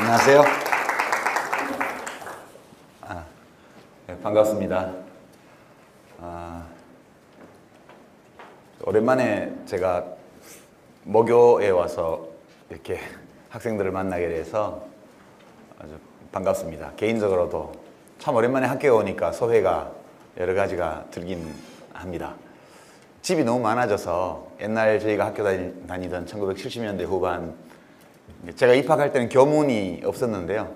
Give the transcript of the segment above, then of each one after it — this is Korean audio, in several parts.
안녕하세요. 네, 반갑습니다. 오랜만에 제가 모교에 와서 이렇게 학생들을 만나게 돼서 아주 반갑습니다. 개인적으로도 참 오랜만에 학교에 오니까 소회가 여러 가지가 들긴 합니다. 집이 너무 많아져서 옛날 저희가 학교 다니던 1970년대 후반, 제가 입학할 때는 교문이 없었는데요.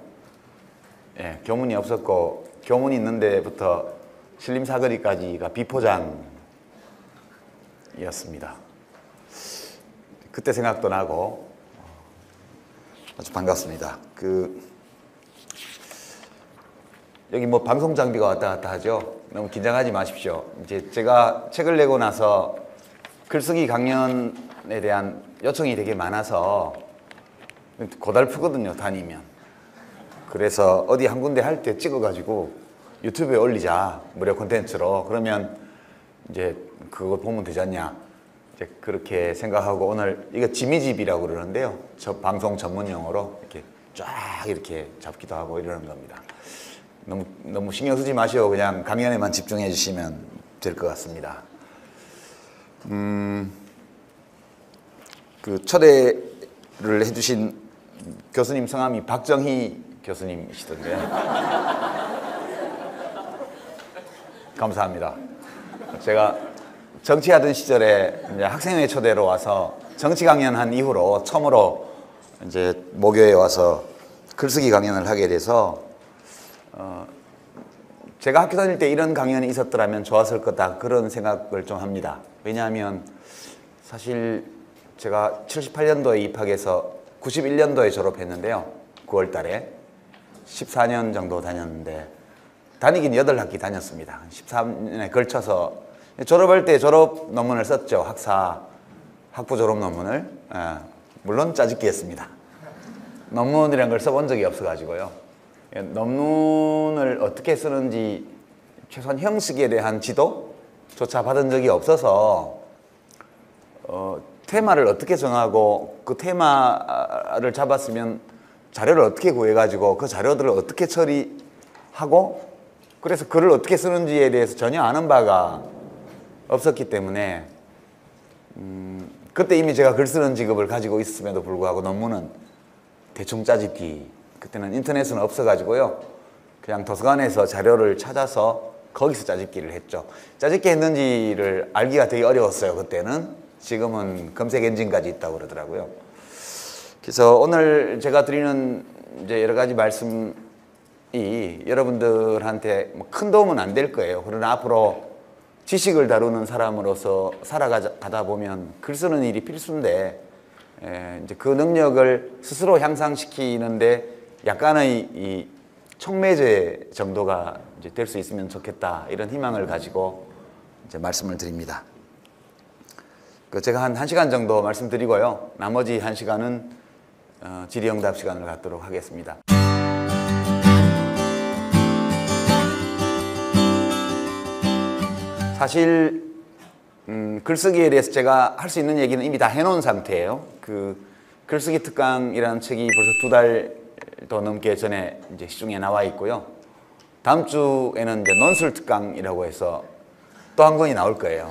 예, 교문이 없었고 교문이 있는 데부터 신림사거리까지가 비포장이었습니다. 그때 생각도 나고 아주 반갑습니다. 여기 뭐 방송 장비가 왔다 갔다 하죠. 너무 긴장하지 마십시오. 이제 제가 책을 내고 나서 글쓰기 강연에 대한 요청이 되게 많아서 고달프거든요, 다니면. 그래서 어디 한 군데 할 때 찍어가지고 유튜브에 올리자, 무료 콘텐츠로. 그러면 이제 그거 보면 되지 않냐. 이제 그렇게 생각하고 오늘 이거 지미집이라고 그러는데요. 저 방송 전문 용어로 이렇게 쫙 이렇게 잡기도 하고 이러는 겁니다. 너무 신경 쓰지 마시고 그냥 강연에만 집중해 주시면 될 것 같습니다. 초대를 해주신 교수님 성함이 박정희 교수님이시던데 감사합니다. 제가 정치하던 시절에 이제 학생회 초대로 와서 정치 강연한 이후로 처음으로 이제 모교에 와서 글쓰기 강연을 하게 돼서 제가 학교 다닐 때 이런 강연이 있었더라면 좋았을 거다, 그런 생각을 좀 합니다. 왜냐하면 사실 제가 78년도에 입학해서 91년도에 졸업했는데요. 9월 달에 14년 정도 다녔는데, 다니긴 8학기 다녔습니다. 13년에 걸쳐서 졸업할 때 졸업 논문을 썼죠. 학부 졸업 논문을. 물론 짜집기 했습니다. 논문이라는 걸 써본 적이 없어가지고요. 논문을 어떻게 쓰는지 최소한 형식에 대한 지도조차 받은 적이 없어서 테마를 어떻게 정하고 그 테마를 잡았으면 자료를 어떻게 구해가지고 그 자료들을 어떻게 처리하고 그래서 글을 어떻게 쓰는지에 대해서 전혀 아는 바가 없었기 때문에 그때 이미 제가 글 쓰는 직업을 가지고 있음에도 불구하고 논문은 대충 짜집기, 그때는 인터넷은 없어가지고요. 그냥 도서관에서 자료를 찾아서 거기서 짜집기를 했죠. 짜집기 했는지를 알기가 되게 어려웠어요, 그때는. 지금은 검색 엔진까지 있다고 그러더라고요. 그래서 오늘 제가 드리는 이제 여러 가지 말씀이 여러분들한테 큰 도움은 안 될 거예요. 그러나 앞으로 지식을 다루는 사람으로서 살아가다 보면 글 쓰는 일이 필수인데, 이제 그 능력을 스스로 향상시키는데 약간의 이 촉매제 정도가 이제 될 수 있으면 좋겠다, 이런 희망을 가지고 이제 말씀을 드립니다. 제가 한 1시간 정도 말씀드리고요. 나머지 1시간은 질의응답 시간을 갖도록 하겠습니다. 사실 글쓰기에 대해서 제가 할 수 있는 얘기는 이미 다 해놓은 상태예요. 글쓰기 특강이라는 책이 벌써 2달도 넘게 전에 이제 시중에 나와 있고요. 다음 주에는 이제 논술 특강이라고 해서 또 한 권이 나올 거예요.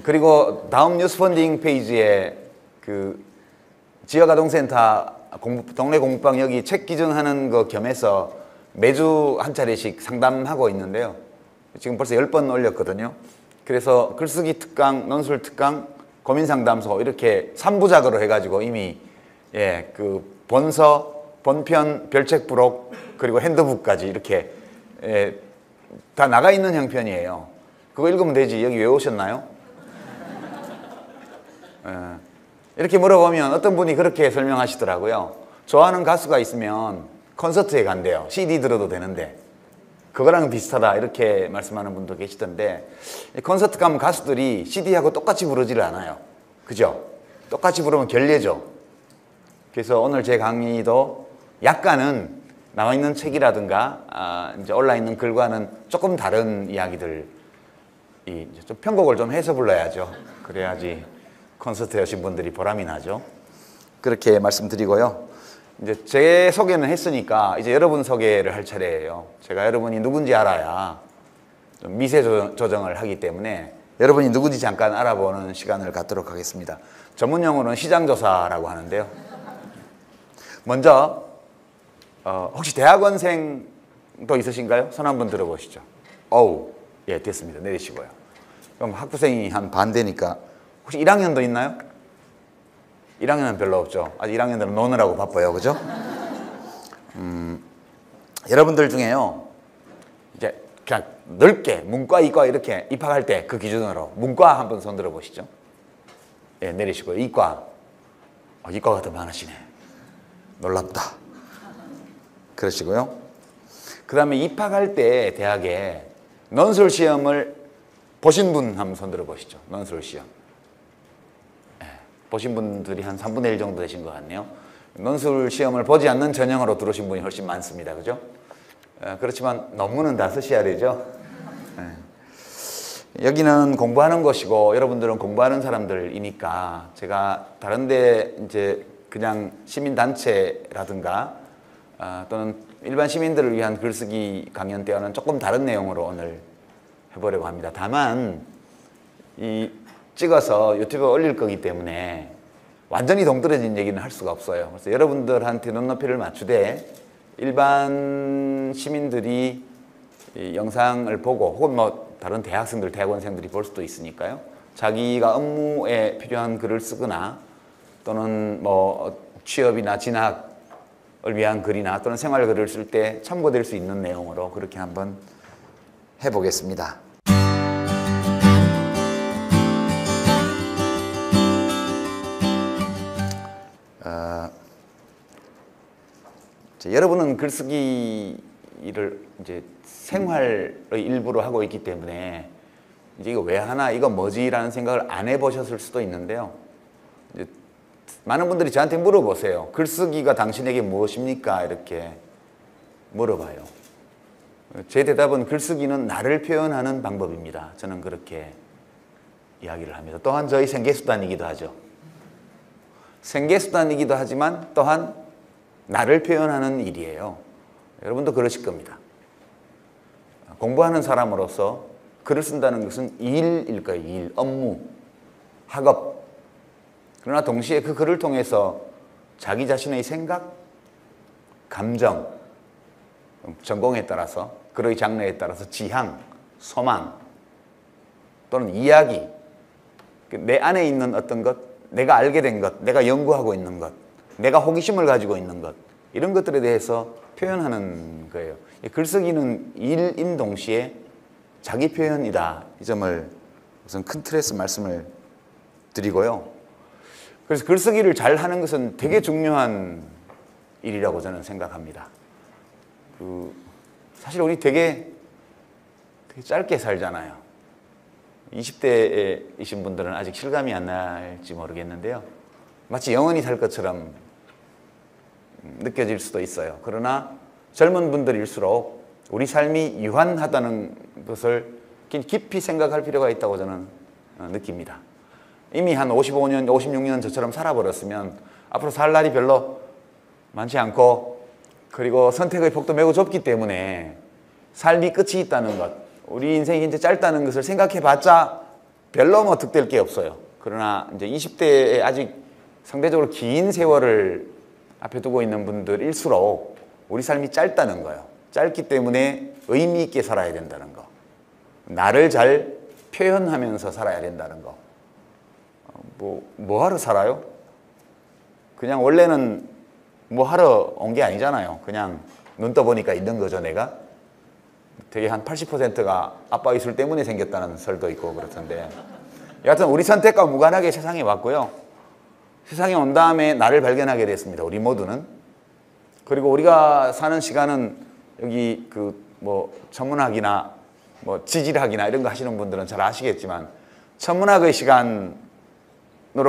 그리고 다음 뉴스펀딩 페이지에 지역아동센터 동네 공부방 여기 책 기증하는 거 겸해서 매주 한 차례씩 상담하고 있는데요. 지금 벌써 10번 올렸거든요. 그래서 글쓰기 특강, 논술 특강, 고민상담소 이렇게 3부작으로 해가지고 이미 본서, 본편, 별책 부록 그리고 핸드북까지 이렇게 다 나가 있는 형편이에요. 그거 읽으면 되지. 여기 왜 오셨나요? 이렇게 물어보면 어떤 분이 그렇게 설명하시더라고요. 좋아하는 가수가 있으면 콘서트에 간대요. CD 들어도 되는데. 그거랑 비슷하다, 이렇게 말씀하는 분도 계시던데, 콘서트 가면 가수들이 CD하고 똑같이 부르지를 않아요. 그죠? 똑같이 부르면 결례죠. 그래서 오늘 제 강의도 약간은 나와 있는 책이라든가 이제 올라 있는 글과는 조금 다른 이야기들, 좀 편곡을 좀 해서 불러야죠. 그래야지 콘서트에 오신 분들이 보람이 나죠. 그렇게 말씀드리고요. 이제 제 소개는 했으니까 이제 여러분 소개를 할 차례예요. 제가 여러분이 누군지 알아야 좀 미세 조정을 하기 때문에 여러분이 누군지 잠깐 알아보는 시간을 갖도록 하겠습니다. 전문 용어는 시장조사라고 하는데요. 먼저 혹시 대학원생도 있으신가요? 손 한번 들어보시죠. 어우, 예, 됐습니다. 내리시고요. 그럼 학부생이 한 반 되니까 혹시 1학년도 있나요? 1학년은 별로 없죠. 아직 1학년들은 노느라고 바빠요. 그죠? 여러분들 중에요. 이제 그냥 넓게 문과, 이과 이렇게 입학할 때 그 기준으로 문과 한번 손 들어보시죠. 예, 내리시고요. 이과. 이과가 더 많으시네. 놀랍다. 그러시고요. 그 다음에 입학할 때 대학에 논술 시험을 보신 분 한번 손 들어보시죠. 논술 시험. 보신 분들이 한 3분의 1 정도 되신 것 같네요. 논술 시험을 보지 않는 전형으로 들어오신 분이 훨씬 많습니다. 그죠? 그렇지만 논문은 다 쓰셔야 되죠. 여기는 공부하는 곳이고 여러분들은 공부하는 사람들이니까 제가 다른데 이제 그냥 시민단체라든가 또는 일반 시민들을 위한 글쓰기 강연 때와는 조금 다른 내용으로 오늘 해보려고 합니다. 다만 이 찍어서 유튜브에 올릴 거기 때문에 완전히 동떨어진 얘기는 할 수가 없어요. 그래서 여러분들한테 눈높이를 맞추되 일반 시민들이 이 영상을 보고 혹은 뭐 다른 대학생들, 대학원생들이 볼 수도 있으니까요. 자기가 업무에 필요한 글을 쓰거나 또는 뭐 취업이나 진학을 위한 글이나 또는 생활글을 쓸 때 참고될 수 있는 내용으로 그렇게 한번 해보겠습니다. 여러분은 글쓰기를 이제 생활의 일부로 하고 있기 때문에 이제 이거 왜 하나, 이거 뭐지라는 생각을 안 해보셨을 수도 있는데요. 이제 많은 분들이 저한테 물어보세요. 글쓰기가 당신에게 무엇입니까? 이렇게 물어봐요. 제 대답은 글쓰기는 나를 표현하는 방법입니다. 저는 그렇게 이야기를 합니다. 또한 저희 생계수단이기도 하죠. 생계수단이기도 하지만 또한 나를 표현하는 일이에요. 여러분도 그러실 겁니다. 공부하는 사람으로서 글을 쓴다는 것은 일일 거예요. 일, 업무, 학업. 그러나 동시에 그 글을 통해서 자기 자신의 생각, 감정, 전공에 따라서, 글의 장르에 따라서 지향, 소망 또는 이야기, 내 안에 있는 어떤 것, 내가 알게 된 것, 내가 연구하고 있는 것, 내가 호기심을 가지고 있는 것, 이런 것들에 대해서 표현하는 거예요. 글쓰기는 일인 동시에 자기 표현이다. 이 점을 우선 큰 틀에서 말씀을 드리고요. 그래서 글쓰기를 잘 하는 것은 되게 중요한 일이라고 저는 생각합니다. 사실 우리 되게 짧게 살잖아요. 20대이신 분들은 아직 실감이 안 날지 모르겠는데요. 마치 영원히 살 것처럼 느껴질 수도 있어요. 그러나 젊은 분들일수록 우리 삶이 유한하다는 것을 깊이 생각할 필요가 있다고 저는 느낍니다. 이미 한 55년, 56년 저처럼 살아버렸으면 앞으로 살 날이 별로 많지 않고 그리고 선택의 폭도 매우 좁기 때문에 삶이 끝이 있다는 것, 우리 인생이 이제 짧다는 것을 생각해봤자 별로 뭐 득될 게 없어요. 그러나 이제 20대에 아직 상대적으로 긴 세월을 앞에 두고 있는 분들일수록 우리 삶이 짧다는 거예요. 짧기 때문에 의미 있게 살아야 된다는 거. 나를 잘 표현하면서 살아야 된다는 거. 뭐 하러 살아요? 그냥 원래는 뭐 하러 온 게 아니잖아요. 그냥 눈 떠보니까 있는 거죠, 내가. 되게 한 80%가 아빠 이술 때문에 생겼다는 설도 있고 그렇던데. 여하튼 우리 선택과 무관하게 세상에 왔고요. 세상에 온 다음에 나를 발견하게 됐습니다. 우리 모두는. 그리고 우리가 사는 시간은 여기 천문학이나 지질학이나 이런 거 하시는 분들은 잘 아시겠지만 천문학의 시간으로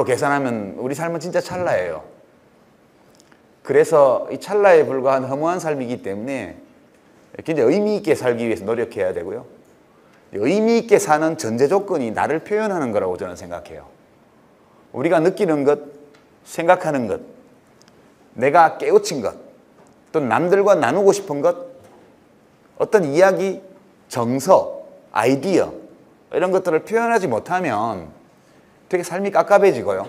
계산하면 우리 삶은 진짜 찰나예요. 그래서 이 찰나에 불과한 허무한 삶이기 때문에 굉장히 의미 있게 살기 위해서 노력해야 되고요. 의미 있게 사는 전제 조건이 나를 표현하는 거라고 저는 생각해요. 우리가 느끼는 것, 생각하는 것, 내가 깨우친 것, 또 남들과 나누고 싶은 것, 어떤 이야기, 정서, 아이디어 이런 것들을 표현하지 못하면 되게 삶이 깝깝해지고요,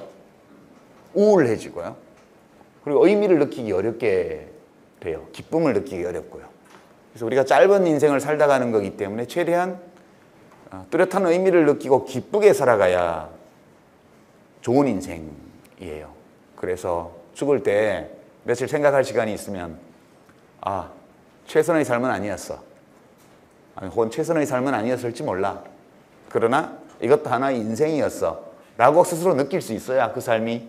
우울해지고요, 그리고 의미를 느끼기 어렵게 돼요. 기쁨을 느끼기 어렵고요. 그래서 우리가 짧은 인생을 살다 가는 거기 때문에 최대한 뚜렷한 의미를 느끼고 기쁘게 살아가야 좋은 인생이에요. 그래서 죽을 때 며칠 생각할 시간이 있으면 아, 최선의 삶은 아니었어. 혹은 최선의 삶은 아니었을지 몰라. 그러나 이것도 하나의 인생이었어 라고 스스로 느낄 수 있어야 그 삶이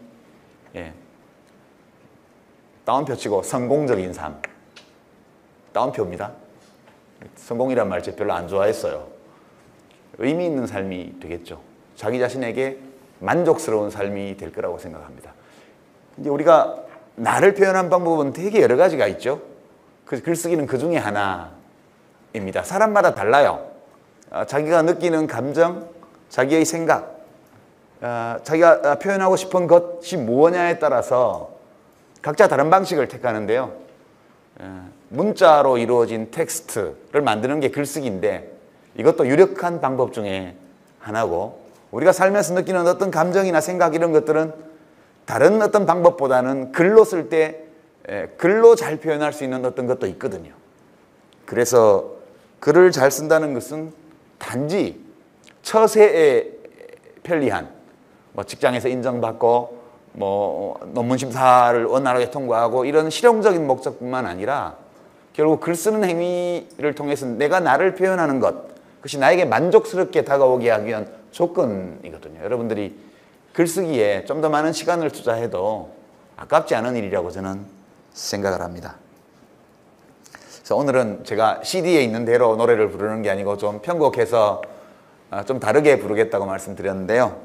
따옴표 치고 성공적인 삶. 따옴표입니다. 성공이란 말 제가 별로 안 좋아했어요. 의미 있는 삶이 되겠죠. 자기 자신에게 만족스러운 삶이 될 거라고 생각합니다. 이제 우리가 나를 표현한 방법은 되게 여러 가지가 있죠. 그 글쓰기는 그 중에 하나입니다. 사람마다 달라요. 자기가 느끼는 감정, 자기의 생각, 자기가 표현하고 싶은 것이 무엇냐에 따라서 각자 다른 방식을 택하는데요. 문자로 이루어진 텍스트를 만드는 게 글쓰기인데 이것도 유력한 방법 중에 하나고, 우리가 살면서 느끼는 어떤 감정이나 생각 이런 것들은 다른 어떤 방법보다는 글로 쓸 때 글로 잘 표현할 수 있는 어떤 것도 있거든요. 그래서 글을 잘 쓴다는 것은 단지 처세에 편리한, 직장에서 인정받고 논문 심사를 원활하게 통과하고 이런 실용적인 목적뿐만 아니라 결국 글 쓰는 행위를 통해서 내가 나를 표현하는 것, 그것이 나에게 만족스럽게 다가오게 하기 위한 조건이거든요. 여러분들이 글쓰기에 좀 더 많은 시간을 투자해도 아깝지 않은 일이라고 저는 생각을 합니다. 그래서 오늘은 제가 CD에 있는 대로 노래를 부르는 게 아니고 좀 편곡해서 좀 다르게 부르겠다고 말씀드렸는데요.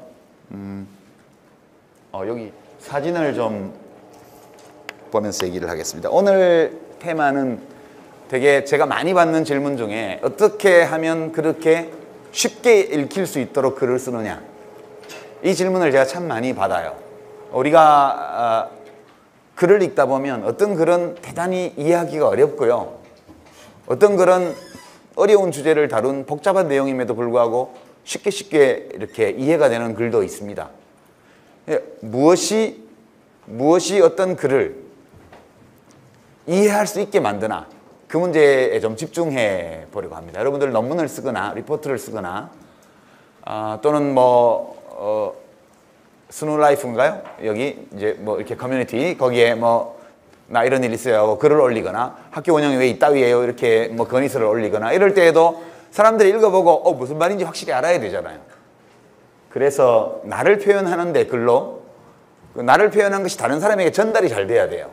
여기 사진을 좀 보면서 얘기를 하겠습니다. 오늘 테마는 되게 제가 많이 받는 질문 중에 어떻게 하면 그렇게 쉽게 읽힐 수 있도록 글을 쓰느냐, 이 질문을 제가 참 많이 받아요. 우리가 글을 읽다 보면 어떤 글은 대단히 이해하기가 어렵고요, 어떤 글은 어려운 주제를 다룬 복잡한 내용임에도 불구하고 쉽게 이렇게 이해가 되는 글도 있습니다. 무엇이 어떤 글을 이해할 수 있게 만드나, 그 문제에 좀 집중해 보려고 합니다. 여러분들 논문을 쓰거나 리포트를 쓰거나 또는 스누라이프인가요? 여기 이제 이렇게 커뮤니티 거기에 나 이런 일 있어요 하고 글을 올리거나, 학교 운영이 왜 이따위예요 이렇게 건의서를 올리거나 이럴 때에도 사람들이 읽어보고 무슨 말인지 확실히 알아야 되잖아요. 그래서 나를 표현하는데 글로 나를 표현한 것이 다른 사람에게 전달이 잘 돼야 돼요.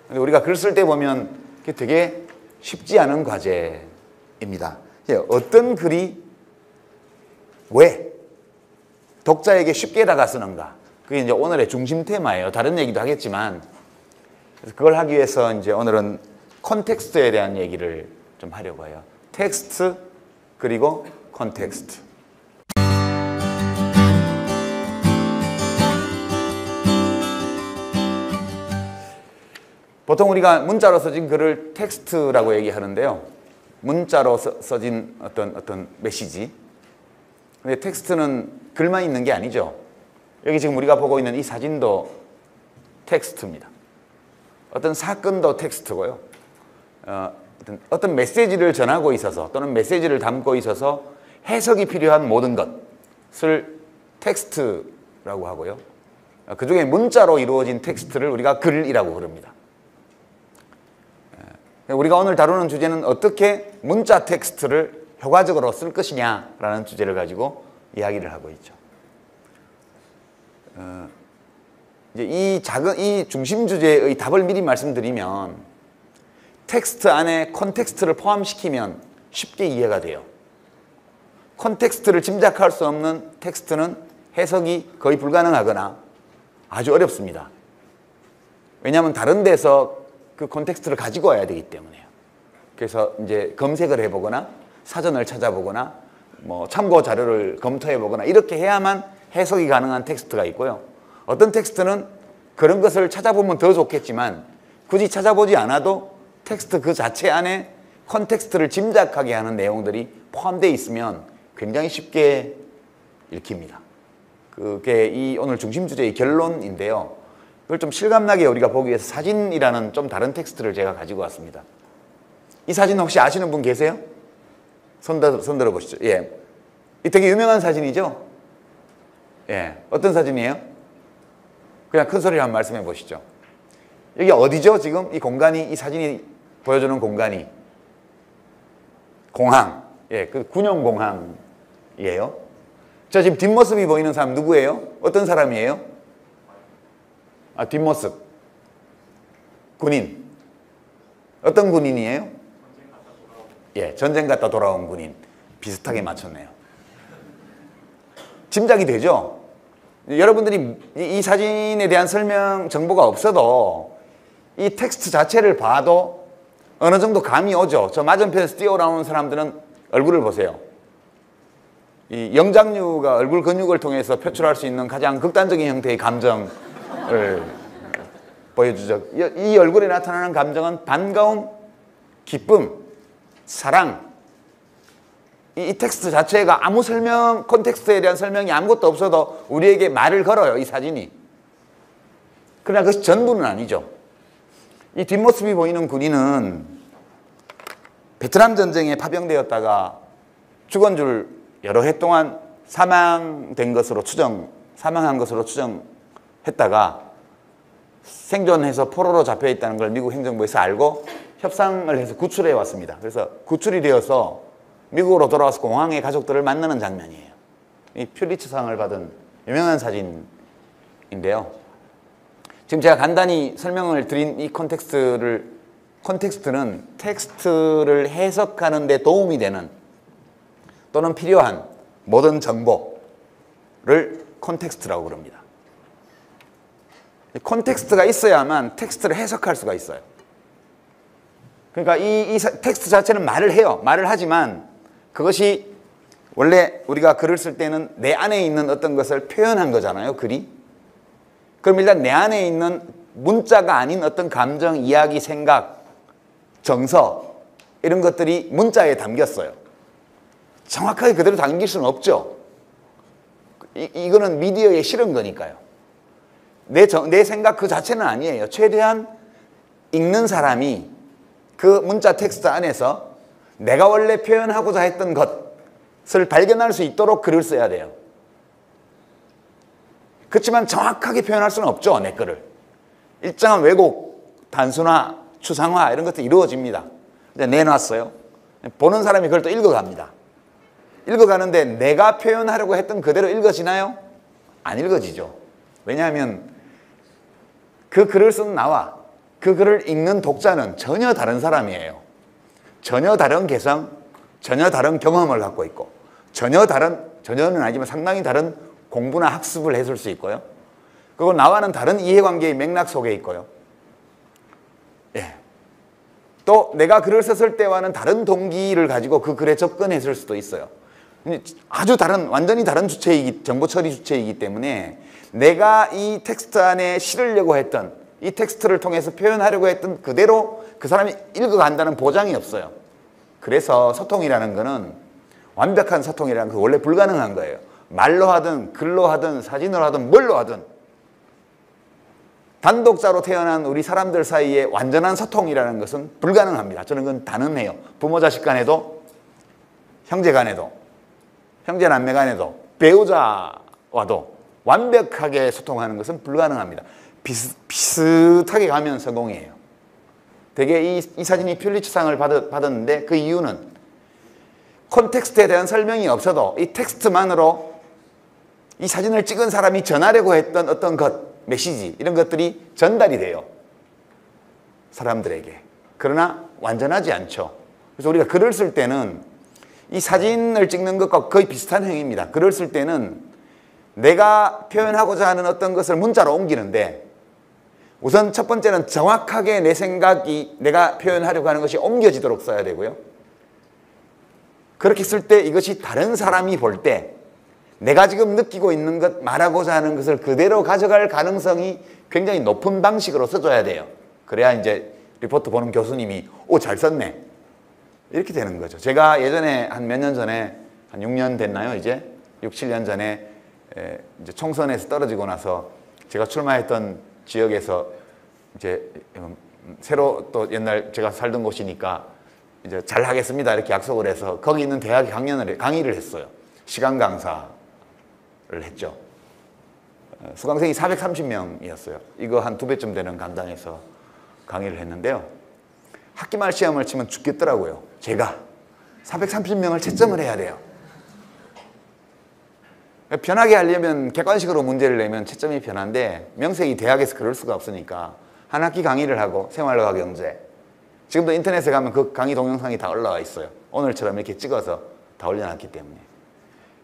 근데 우리가 글 쓸 때 보면 그게 되게 쉽지 않은 과제입니다. 어떤 글이 왜 독자에게 쉽게 다가서는가, 그게 이제 오늘의 중심 테마예요. 다른 얘기도 하겠지만, 그래서 그걸 하기 위해서 이제 오늘은 콘텍스트에 대한 얘기를 좀 하려고 해요. 텍스트 그리고 콘텍스트. 보통 우리가 문자로 써진 글을 텍스트라고 얘기하는데요. 문자로 써진 어떤 메시지. 근데 텍스트는 글만 있는 게 아니죠. 여기 지금 우리가 보고 있는 이 사진도 텍스트입니다. 어떤 사건도 텍스트고요. 어떤 메시지를 전하고 있어서 또는 메시지를 담고 있어서 해석이 필요한 모든 것을 텍스트라고 하고요. 그중에 문자로 이루어진 텍스트를 우리가 글이라고 부릅니다. 우리가 오늘 다루는 주제는 어떻게 문자 텍스트를 효과적으로 쓸 것이냐라는 주제를 가지고 이야기를 하고 있죠. 이제 이 중심 주제의 답을 미리 말씀드리면, 텍스트 안에 콘텍스트를 포함시키면 쉽게 이해가 돼요. 콘텍스트를 짐작할 수 없는 텍스트는 해석이 거의 불가능하거나 아주 어렵습니다. 왜냐하면 다른 데서 그 콘텍스트를 가지고 와야 되기 때문에요. 그래서 이제 검색을 해보거나 사전을 찾아보거나 참고 자료를 검토해보거나 이렇게 해야만 해석이 가능한 텍스트가 있고요. 어떤 텍스트는 그런 것을 찾아보면 더 좋겠지만 굳이 찾아보지 않아도 텍스트 그 자체 안에 컨텍스트를 짐작하게 하는 내용들이 포함되어 있으면 굉장히 쉽게 읽힙니다. 그게 이 오늘 중심 주제의 결론인데요. 그걸 좀 실감나게 우리가 보기 위해서 사진이라는 좀 다른 텍스트를 제가 가지고 왔습니다. 이 사진 혹시 아시는 분 계세요? 손 들어 보시죠. 예. 이 되게 유명한 사진이죠? 예. 어떤 사진이에요? 그냥 큰 소리로 한번 말씀해 보시죠. 여기 어디죠? 지금 이 공간이, 이 사진이 보여주는 공간이 공항. 예. 그 군용공항이에요. 자, 지금 뒷모습이 보이는 사람 누구예요? 어떤 사람이에요? 아, 뒷모습. 군인. 어떤 군인이에요? 예, 전쟁 갔다 돌아온 군인. 비슷하게 맞췄네요. 짐작이 되죠? 여러분들이 이 사진에 대한 설명 정보가 없어도 이 텍스트 자체를 봐도 어느 정도 감이 오죠. 저 맞은편에서 뛰어나오는 사람들은 얼굴을 보세요. 이 영장류가 얼굴 근육을 통해서 표출할 수 있는 가장 극단적인 형태의 감정을 보여주죠. 이 얼굴에 나타나는 감정은 반가움, 기쁨, 사랑. 이 텍스트 자체가 아무 설명, 콘텍스트에 대한 설명이 아무것도 없어도 우리에게 말을 걸어요, 이 사진이. 그러나 그것이 전부는 아니죠. 이 뒷모습이 보이는 군인은 베트남 전쟁에 파병되었다가 죽은 줄 여러 해 동안 사망한 것으로 추정했다가 생존해서 포로로 잡혀 있다는 걸 미국 행정부에서 알고 협상을 해서 구출해 왔습니다. 그래서 구출이 되어서 미국으로 돌아와서 공항의 가족들을 만나는 장면이에요. 이 퓰리처상을 받은 유명한 사진인데요. 지금 제가 간단히 설명을 드린 이 컨텍스트는 텍스트를 해석하는 데 도움이 되는 또는 필요한 모든 정보를 컨텍스트라고 그럽니다. 컨텍스트가 있어야만 텍스트를 해석할 수가 있어요. 그러니까 이 텍스트 자체는 말을 해요. 말을 하지만 그것이 원래 우리가 글을 쓸 때는 내 안에 있는 어떤 것을 표현한 거잖아요, 글이. 그럼 일단 내 안에 있는 문자가 아닌 어떤 감정, 이야기, 생각, 정서 이런 것들이 문자에 담겼어요. 정확하게 그대로 담길 수는 없죠. 이거는 미디어에 실은 거니까요. 내 생각 그 자체는 아니에요. 최대한 읽는 사람이 그 문자 텍스트 안에서 내가 원래 표현하고자 했던 것을 발견할 수 있도록 글을 써야 돼요. 그렇지만 정확하게 표현할 수는 없죠, 내 글을. 일정한 왜곡, 단순화, 추상화 이런 것들이 이루어집니다. 이제 내놨어요. 보는 사람이 그걸 또 읽어갑니다. 읽어가는데 내가 표현하려고 했던 그대로 읽어지나요? 안 읽어지죠. 왜냐하면 그 글을 쓴 나와 그 글을 읽는 독자는 전혀 다른 사람이에요. 전혀 다른 개성, 전혀 다른 경험을 갖고 있고 전혀는 아니지만 상당히 다른 공부나 학습을 했을 수 있고요. 그리고 나와는 다른 이해관계의 맥락 속에 있고요. 예. 또 내가 글을 썼을 때와는 다른 동기를 가지고 그 글에 접근했을 수도 있어요. 아주 다른, 완전히 다른 주체이기, 정보 처리 주체이기 때문에 내가 이 텍스트 안에 실으려고 했던, 이 텍스트를 통해서 표현하려고 했던 그대로 그 사람이 읽어간다는 보장이 없어요. 그래서 소통이라는 거는, 완벽한 소통이라는 건 원래 불가능한 거예요. 말로 하든 글로 하든 사진으로 하든 뭘로 하든 단독자로 태어난 우리 사람들 사이에 완전한 소통이라는 것은 불가능합니다. 저는 그건 단언해요. 부모 자식 간에도, 형제 간에도, 형제 남매 간에도, 배우자와도 완벽하게 소통하는 것은 불가능합니다. 비슷하게 가면 성공이에요. 되게 이 사진이 퓰리처상을 받았는데 그 이유는 콘텍스트에 대한 설명이 없어도 이 텍스트만으로 이 사진을 찍은 사람이 전하려고 했던 어떤 것, 메시지 이런 것들이 전달이 돼요. 사람들에게. 그러나 완전하지 않죠. 그래서 우리가 글을 쓸 때는 이 사진을 찍는 것과 거의 비슷한 행위입니다. 글을 쓸 때는 내가 표현하고자 하는 어떤 것을 문자로 옮기는데 우선 첫 번째는 정확하게 내 생각이 내가 표현하려고 하는 것이 옮겨지도록 써야 되고요. 그렇게 쓸 때 이것이 다른 사람이 볼 때 내가 지금 느끼고 있는 것, 말하고자 하는 것을 그대로 가져갈 가능성이 굉장히 높은 방식으로 써줘야 돼요. 그래야 이제 리포트 보는 교수님이 오, 잘 썼네. 이렇게 되는 거죠. 제가 예전에 한 몇 년 전에 한 6년 됐나요? 이제 6, 7년 전에 이제 총선에서 떨어지고 나서 제가 출마했던 지역에서 이제 새로 또 옛날 제가 살던 곳이니까 이제 잘 하겠습니다 이렇게 약속을 해서 거기 있는 대학에 강의를 했어요. 시간 강사를 했죠. 수강생이 430명이었어요. 이거 한 2배쯤 되는 강당에서 강의를 했는데요. 학기말 시험을 치면 죽겠더라고요. 제가 430명을 채점을 해야 돼요. 편하게 하려면 객관식으로 문제를 내면 채점이 편한데 명색이 대학에서 그럴 수가 없으니까 한 학기 강의를 하고 생활과 경제, 지금도 인터넷에 가면 그 강의 동영상이 다 올라와 있어요. 오늘처럼 이렇게 찍어서 다 올려놨기 때문에.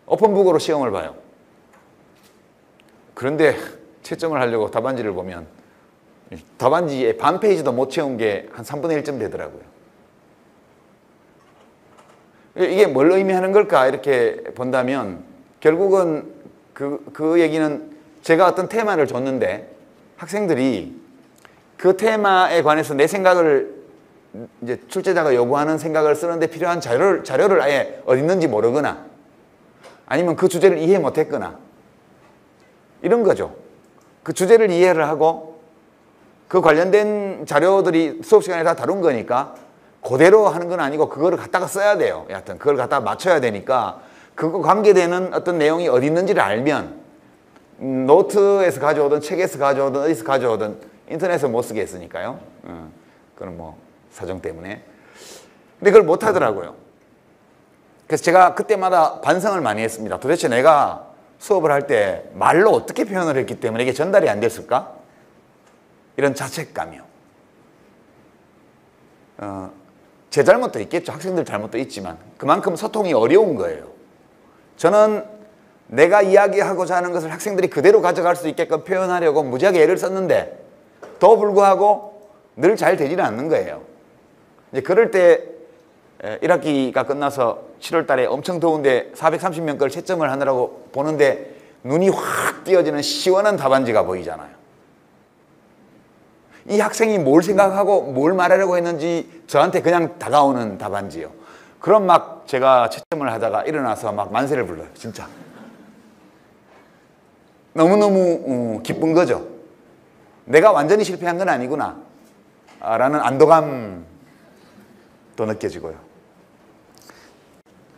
오픈북으로 시험을 봐요. 그런데 채점을 하려고 답안지를 보면 답안지에 반 페이지도 못 채운 게 한 3분의 1쯤 되더라고요. 이게 뭘 의미하는 걸까 이렇게 본다면 결국은 그 얘기는 제가 어떤 테마를 줬는데 학생들이 그 테마에 관해서 내 생각을 이제 출제자가 요구하는 생각을 쓰는데 필요한 자료를 아예 어디 있는지 모르거나 아니면 그 주제를 이해 못했거나 이런 거죠. 그 주제를 이해를 하고 그 관련된 자료들이 수업 시간에 다 다룬 거니까 그대로 하는 건 아니고 그거를 갖다가 써야 돼요. 여하튼 그걸 갖다가 맞춰야 되니까 그거 관계되는 어떤 내용이 어디 있는지를 알면 노트에서 가져오든 책에서 가져오든 어디서 가져오든 인터넷에서 못 쓰겠으니까요. 그건 뭐 사정 때문에. 근데 그걸 못 하더라고요. 그래서 제가 그때마다 반성을 많이 했습니다. 도대체 내가 수업을 할 때 말로 어떻게 표현을 했기 때문에 이게 전달이 안 됐을까? 이런 자책감이요. 제 잘못도 있겠죠. 학생들 잘못도 있지만 그만큼 소통이 어려운 거예요. 저는 내가 이야기하고자 하는 것을 학생들이 그대로 가져갈 수 있게끔 표현하려고 무지하게 애를 썼는데 더 불구하고 늘 잘 되지는 않는 거예요. 이제 그럴 때 1학기가 끝나서 7월 달에 엄청 더운데 430명 걸 채점을 하느라고 보는데 눈이 확 띄어지는 시원한 답안지가 보이잖아요. 이 학생이 뭘 생각하고 뭘 말하려고 했는지 저한테 그냥 다가오는 답안지요. 그럼 막 제가 채점을 하다가 일어나서 막 만세를 불러요. 진짜. 너무너무 기쁜 거죠. 내가 완전히 실패한 건 아니구나 라는 안도감도 느껴지고요.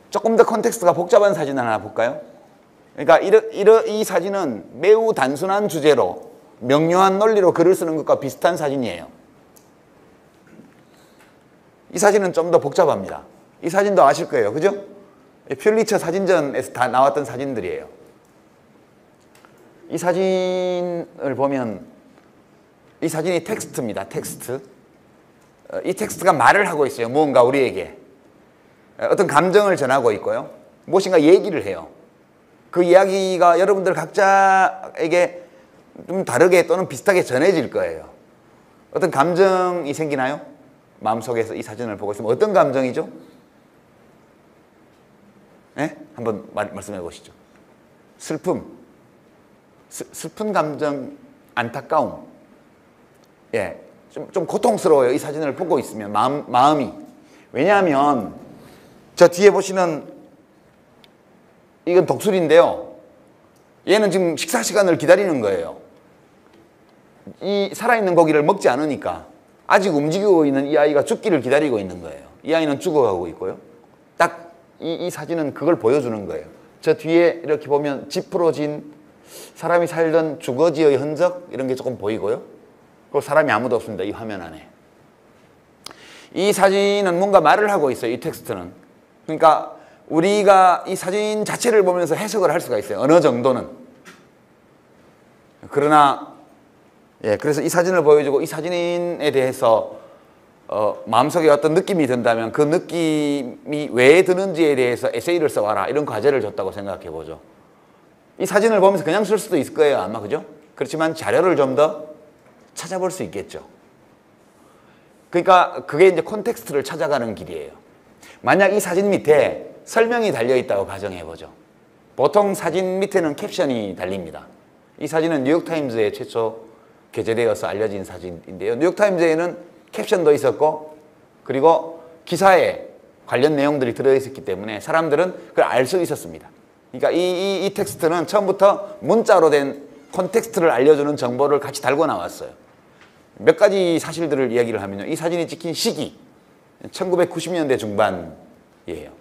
조금 더 컨텍스트가 복잡한 사진 하나 볼까요? 그러니까 이 사진은 매우 단순한 주제로 명료한 논리로 글을 쓰는 것과 비슷한 사진이에요. 이 사진은 좀 더 복잡합니다. 이 사진도 아실 거예요. 그죠? 퓰리처 사진전에서 다 나왔던 사진들이에요. 이 사진을 보면 이 사진이 텍스트입니다. 텍스트. 이 텍스트가 말을 하고 있어요. 무언가 우리에게. 어떤 감정을 전하고 있고요. 무엇인가 얘기를 해요. 그 이야기가 여러분들 각자에게 좀 다르게 또는 비슷하게 전해질 거예요. 어떤 감정이 생기나요? 마음속에서 이 사진을 보고 있으면 어떤 감정이죠? 네? 한번 말씀해 보시죠. 슬픔. 슬픈 감정, 안타까움. 예, 좀 고통스러워요. 이 사진을 보고 있으면 마음이. 왜냐하면 저 뒤에 보시는 이건 독수리인데요. 얘는 지금 식사 시간을 기다리는 거예요. 이 살아있는 고기를 먹지 않으니까 아직 움직이고 있는 이 아이가 죽기를 기다리고 있는 거예요. 이 아이는 죽어가고 있고요. 딱 이 사진은 그걸 보여주는 거예요. 저 뒤에 이렇게 보면 지푸러진 사람이 살던 주거지의 흔적 이런 게 조금 보이고요. 그리고 사람이 아무도 없습니다. 이 화면 안에. 이 사진은 뭔가 말을 하고 있어요. 이 텍스트는. 그러니까 우리가 이 사진 자체를 보면서 해석을 할 수가 있어요. 어느 정도는. 그러나 그래서 이 사진을 보여주고 이 사진에 대해서 마음속에 어떤 느낌이 든다면 그 느낌이 왜 드는지에 대해서 에세이를 써와라 이런 과제를 줬다고 생각해 보죠. 이 사진을 보면서 그냥 쓸 수도 있을 거예요. 아마 그죠? 그렇지만 자료를 좀 더 찾아볼 수 있겠죠. 그러니까 그게 이제 콘텍스트를 찾아가는 길이에요. 만약 이 사진 밑에 설명이 달려있다고 가정해 보죠. 보통 사진 밑에는 캡션이 달립니다. 이 사진은 뉴욕타임즈에 최초 게재되어서 알려진 사진인데요. 뉴욕타임즈에는 캡션도 있었고 그리고 기사에 관련 내용들이 들어있었기 때문에 사람들은 그걸 알 수 있었습니다. 그러니까 이 텍스트는 처음부터 문자로 된 콘텍스트를 알려주는 정보를 같이 달고 나왔어요. 몇 가지 사실들을 이야기를 하면요. 이 사진이 찍힌 시기 1990년대 중반이에요.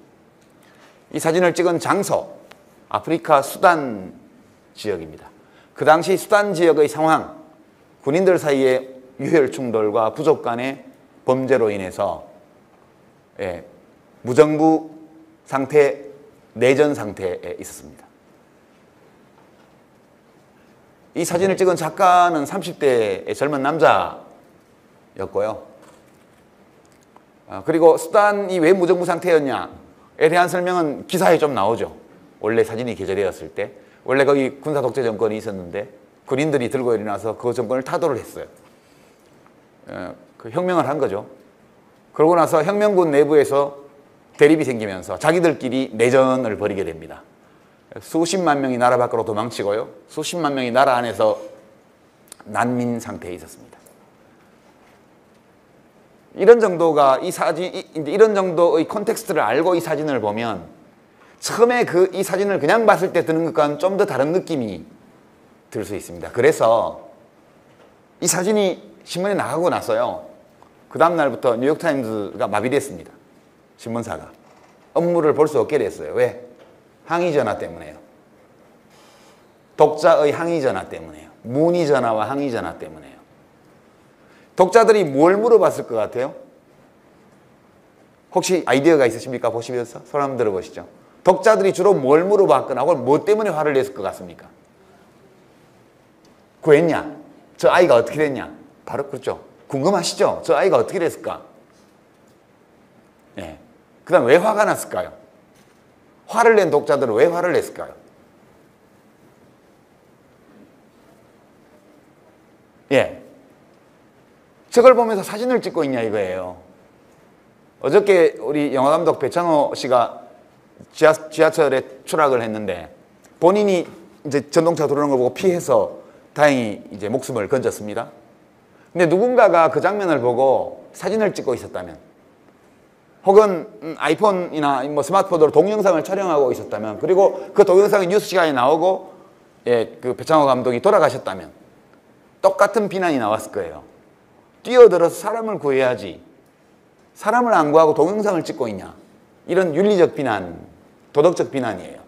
이 사진을 찍은 장소 아프리카 수단 지역입니다. 그 당시 수단 지역의 상황, 군인들 사이의 유혈 충돌과 부족 간의 범죄로 인해서 무정부 상태, 내전 상태에 있었습니다. 이 사진을 찍은 작가는 30대의 젊은 남자였고요. 그리고 수단이 왜 무정부 상태였냐에 대한 설명은 기사에 좀 나오죠. 원래 사진이 게재되었을 때. 원래 거기 군사 독재 정권이 있었는데 군인들이 들고 일어나서 그 정권을 타도를 했어요. 그 혁명을 한 거죠. 그러고 나서 혁명군 내부에서 대립이 생기면서 자기들끼리 내전을 벌이게 됩니다. 수십만 명이 나라 밖으로 도망치고요. 수십만 명이 나라 안에서 난민 상태에 있었습니다. 이런 정도가 이런 정도의 콘텍스트를 알고 이 사진을 보면 처음에 이 사진을 그냥 봤을 때 드는 것과는 좀 더 다른 느낌이 들 수 있습니다. 그래서 이 사진이 신문에 나가고 나서요. 그 다음 날부터 뉴욕타임즈가 마비됐습니다. 신문사가. 업무를 볼 수 없게 됐어요. 왜? 항의 전화 때문에요. 독자의 항의 전화 때문에요. 문의 전화와 항의 전화 때문에요. 독자들이 뭘 물어봤을 것 같아요? 혹시 아이디어가 있으십니까? 보시면서 손 한번 들어보시죠. 독자들이 주로 뭘 물어봤거나 혹은 뭐 때문에 화를 냈을 것 같습니까? 구했냐? 저 아이가 어떻게 됐냐? 바로 그렇죠. 궁금하시죠? 저 아이가 어떻게 됐을까? 예. 그 다음 왜 화가 났을까요? 화를 낸 독자들은 왜 화를 냈을까요? 예. 저걸 보면서 사진을 찍고 있냐 이거예요. 어저께 우리 영화감독 배창호 씨가 지하철에 추락을 했는데 본인이 이제 전동차 들어오는 걸 보고 피해서 다행히 이제 목숨을 건졌습니다. 근데 누군가가 그 장면을 보고 사진을 찍고 있었다면 혹은 아이폰이나 뭐 스마트폰으로 동영상을 촬영하고 있었다면 그리고 그 동영상이 뉴스 시간에 나오고 그 배창호 감독이 돌아가셨다면 똑같은 비난이 나왔을 거예요. 뛰어들어서 사람을 구해야지 사람을 안 구하고 동영상을 찍고 있냐 이런 윤리적 비난, 도덕적 비난이에요.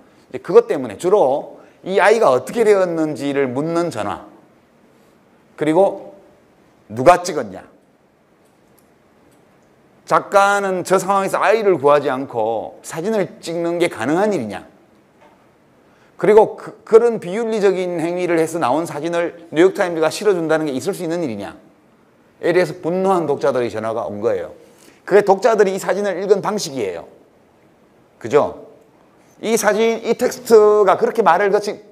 그것 때문에 주로 이 아이가 어떻게 되었는지를 묻는 전화 그리고 누가 찍었냐. 작가는 저 상황에서 아이를 구하지 않고 사진을 찍는 게 가능한 일이냐. 그리고 그런 비윤리적인 행위를 해서 나온 사진을 뉴욕타임즈가 실어준다는 게 있을 수 있는 일이냐에 대해서 분노한 독자들의 전화가 온 거예요. 그게 독자들이 이 사진을 읽은 방식이에요. 그죠? 이 사진, 이 텍스트가 그렇게 말을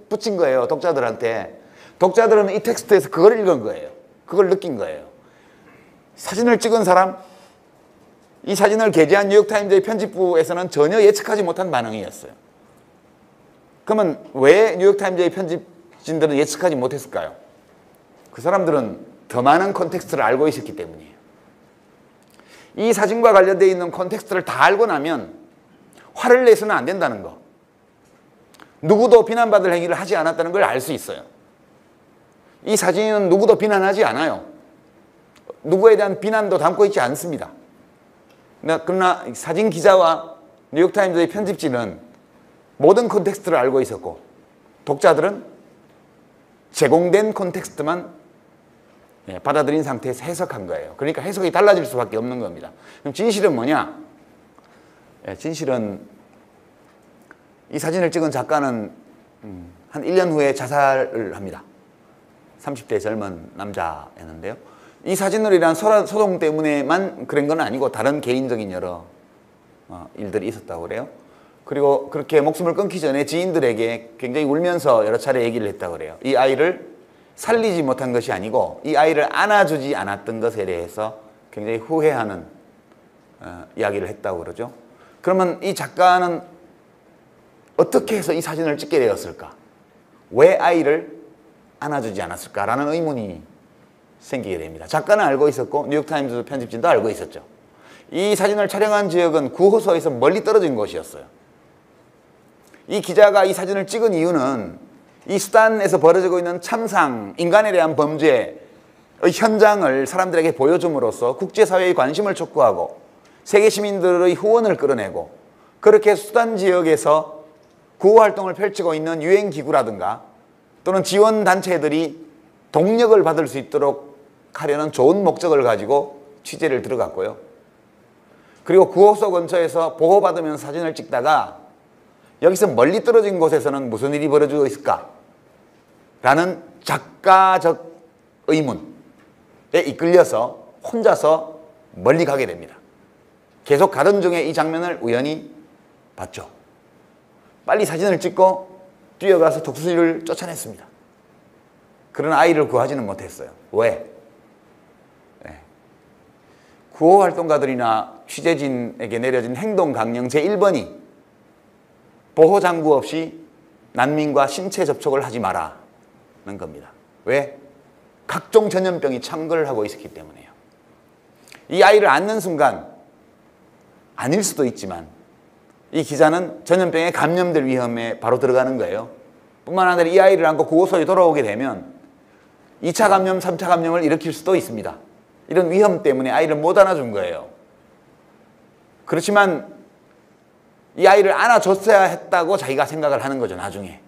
붙인 거예요. 독자들한테. 독자들은 이 텍스트에서 그걸 읽은 거예요. 그걸 느낀 거예요. 사진을 찍은 사람, 이 사진을 게재한 뉴욕타임즈의 편집부에서는 전혀 예측하지 못한 반응이었어요. 그러면 왜 뉴욕타임즈의 편집진들은 예측하지 못했을까요? 그 사람들은 더 많은 콘텍스트를 알고 있었기 때문이에요. 이 사진과 관련되어 있는 콘텍스트를 다 알고 나면 화를 내서는 안 된다는 거. 누구도 비난받을 행위를 하지 않았다는 걸 알 수 있어요. 이 사진은 누구도 비난하지 않아요. 누구에 대한 비난도 담고 있지 않습니다. 그러나 사진 기자와 뉴욕타임즈의 편집진은 모든 콘텍스트를 알고 있었고 독자들은 제공된 콘텍스트만 받아들인 상태에서 해석한 거예요. 그러니까 해석이 달라질 수밖에 없는 겁니다. 그럼 진실은 뭐냐? 진실은 이 사진을 찍은 작가는 한 1년 후에 자살을 합니다. 30대 젊은 남자였는데요. 이 사진으로 인한 소동 때문에만 그런 건 아니고 다른 개인적인 여러 일들이 있었다고 그래요. 그리고 그렇게 목숨을 끊기 전에 지인들에게 굉장히 울면서 여러 차례 얘기를 했다고 그래요. 이 아이를 살리지 못한 것이 아니고 이 아이를 안아주지 않았던 것에 대해서 굉장히 후회하는 이야기를 했다고 그러죠. 그러면 이 작가는 어떻게 해서 이 사진을 찍게 되었을까? 왜 아이를 안아주지 않았을까라는 의문이 생기게 됩니다. 작가는 알고 있었고 뉴욕타임즈 편집진도 알고 있었죠. 이 사진을 촬영한 지역은 구호소에서 멀리 떨어진 곳이었어요. 이 기자가 이 사진을 찍은 이유는 이 수단에서 벌어지고 있는 참상, 인간에 대한 범죄의 현장을 사람들에게 보여줌으로써 국제사회의 관심을 촉구하고 세계 시민들의 후원을 끌어내고, 그렇게 수단 지역에서 구호활동을 펼치고 있는 유엔기구라든가 또는 지원단체들이 동력을 받을 수 있도록 하려는 좋은 목적을 가지고 취재를 들어갔고요. 그리고 구호소 근처에서 보호받으면서 사진을 찍다가 여기서 멀리 떨어진 곳에서는 무슨 일이 벌어지고 있을까? 라는 작가적 의문에 이끌려서 혼자서 멀리 가게 됩니다. 계속 가던 중에 이 장면을 우연히 봤죠. 빨리 사진을 찍고 뛰어가서 독수리를 쫓아냈습니다. 그러나 아이를 구하지는 못했어요. 왜? 구호활동가들이나 취재진에게 내려진 행동강령 제1번이 보호장구 없이 난민과 신체 접촉을 하지 마라는 겁니다. 왜? 각종 전염병이 창궐을 하고 있었기 때문에요. 이 아이를 안는 순간, 아닐 수도 있지만 이 기자는 전염병에 감염될 위험에 바로 들어가는 거예요. 뿐만 아니라 이 아이를 안고 구호소에 돌아오게 되면 2차 감염, 3차 감염을 일으킬 수도 있습니다. 이런 위험 때문에 아이를 못 안아준 거예요. 그렇지만 이 아이를 안아줬어야 했다고 자기가 생각을 하는 거죠, 나중에.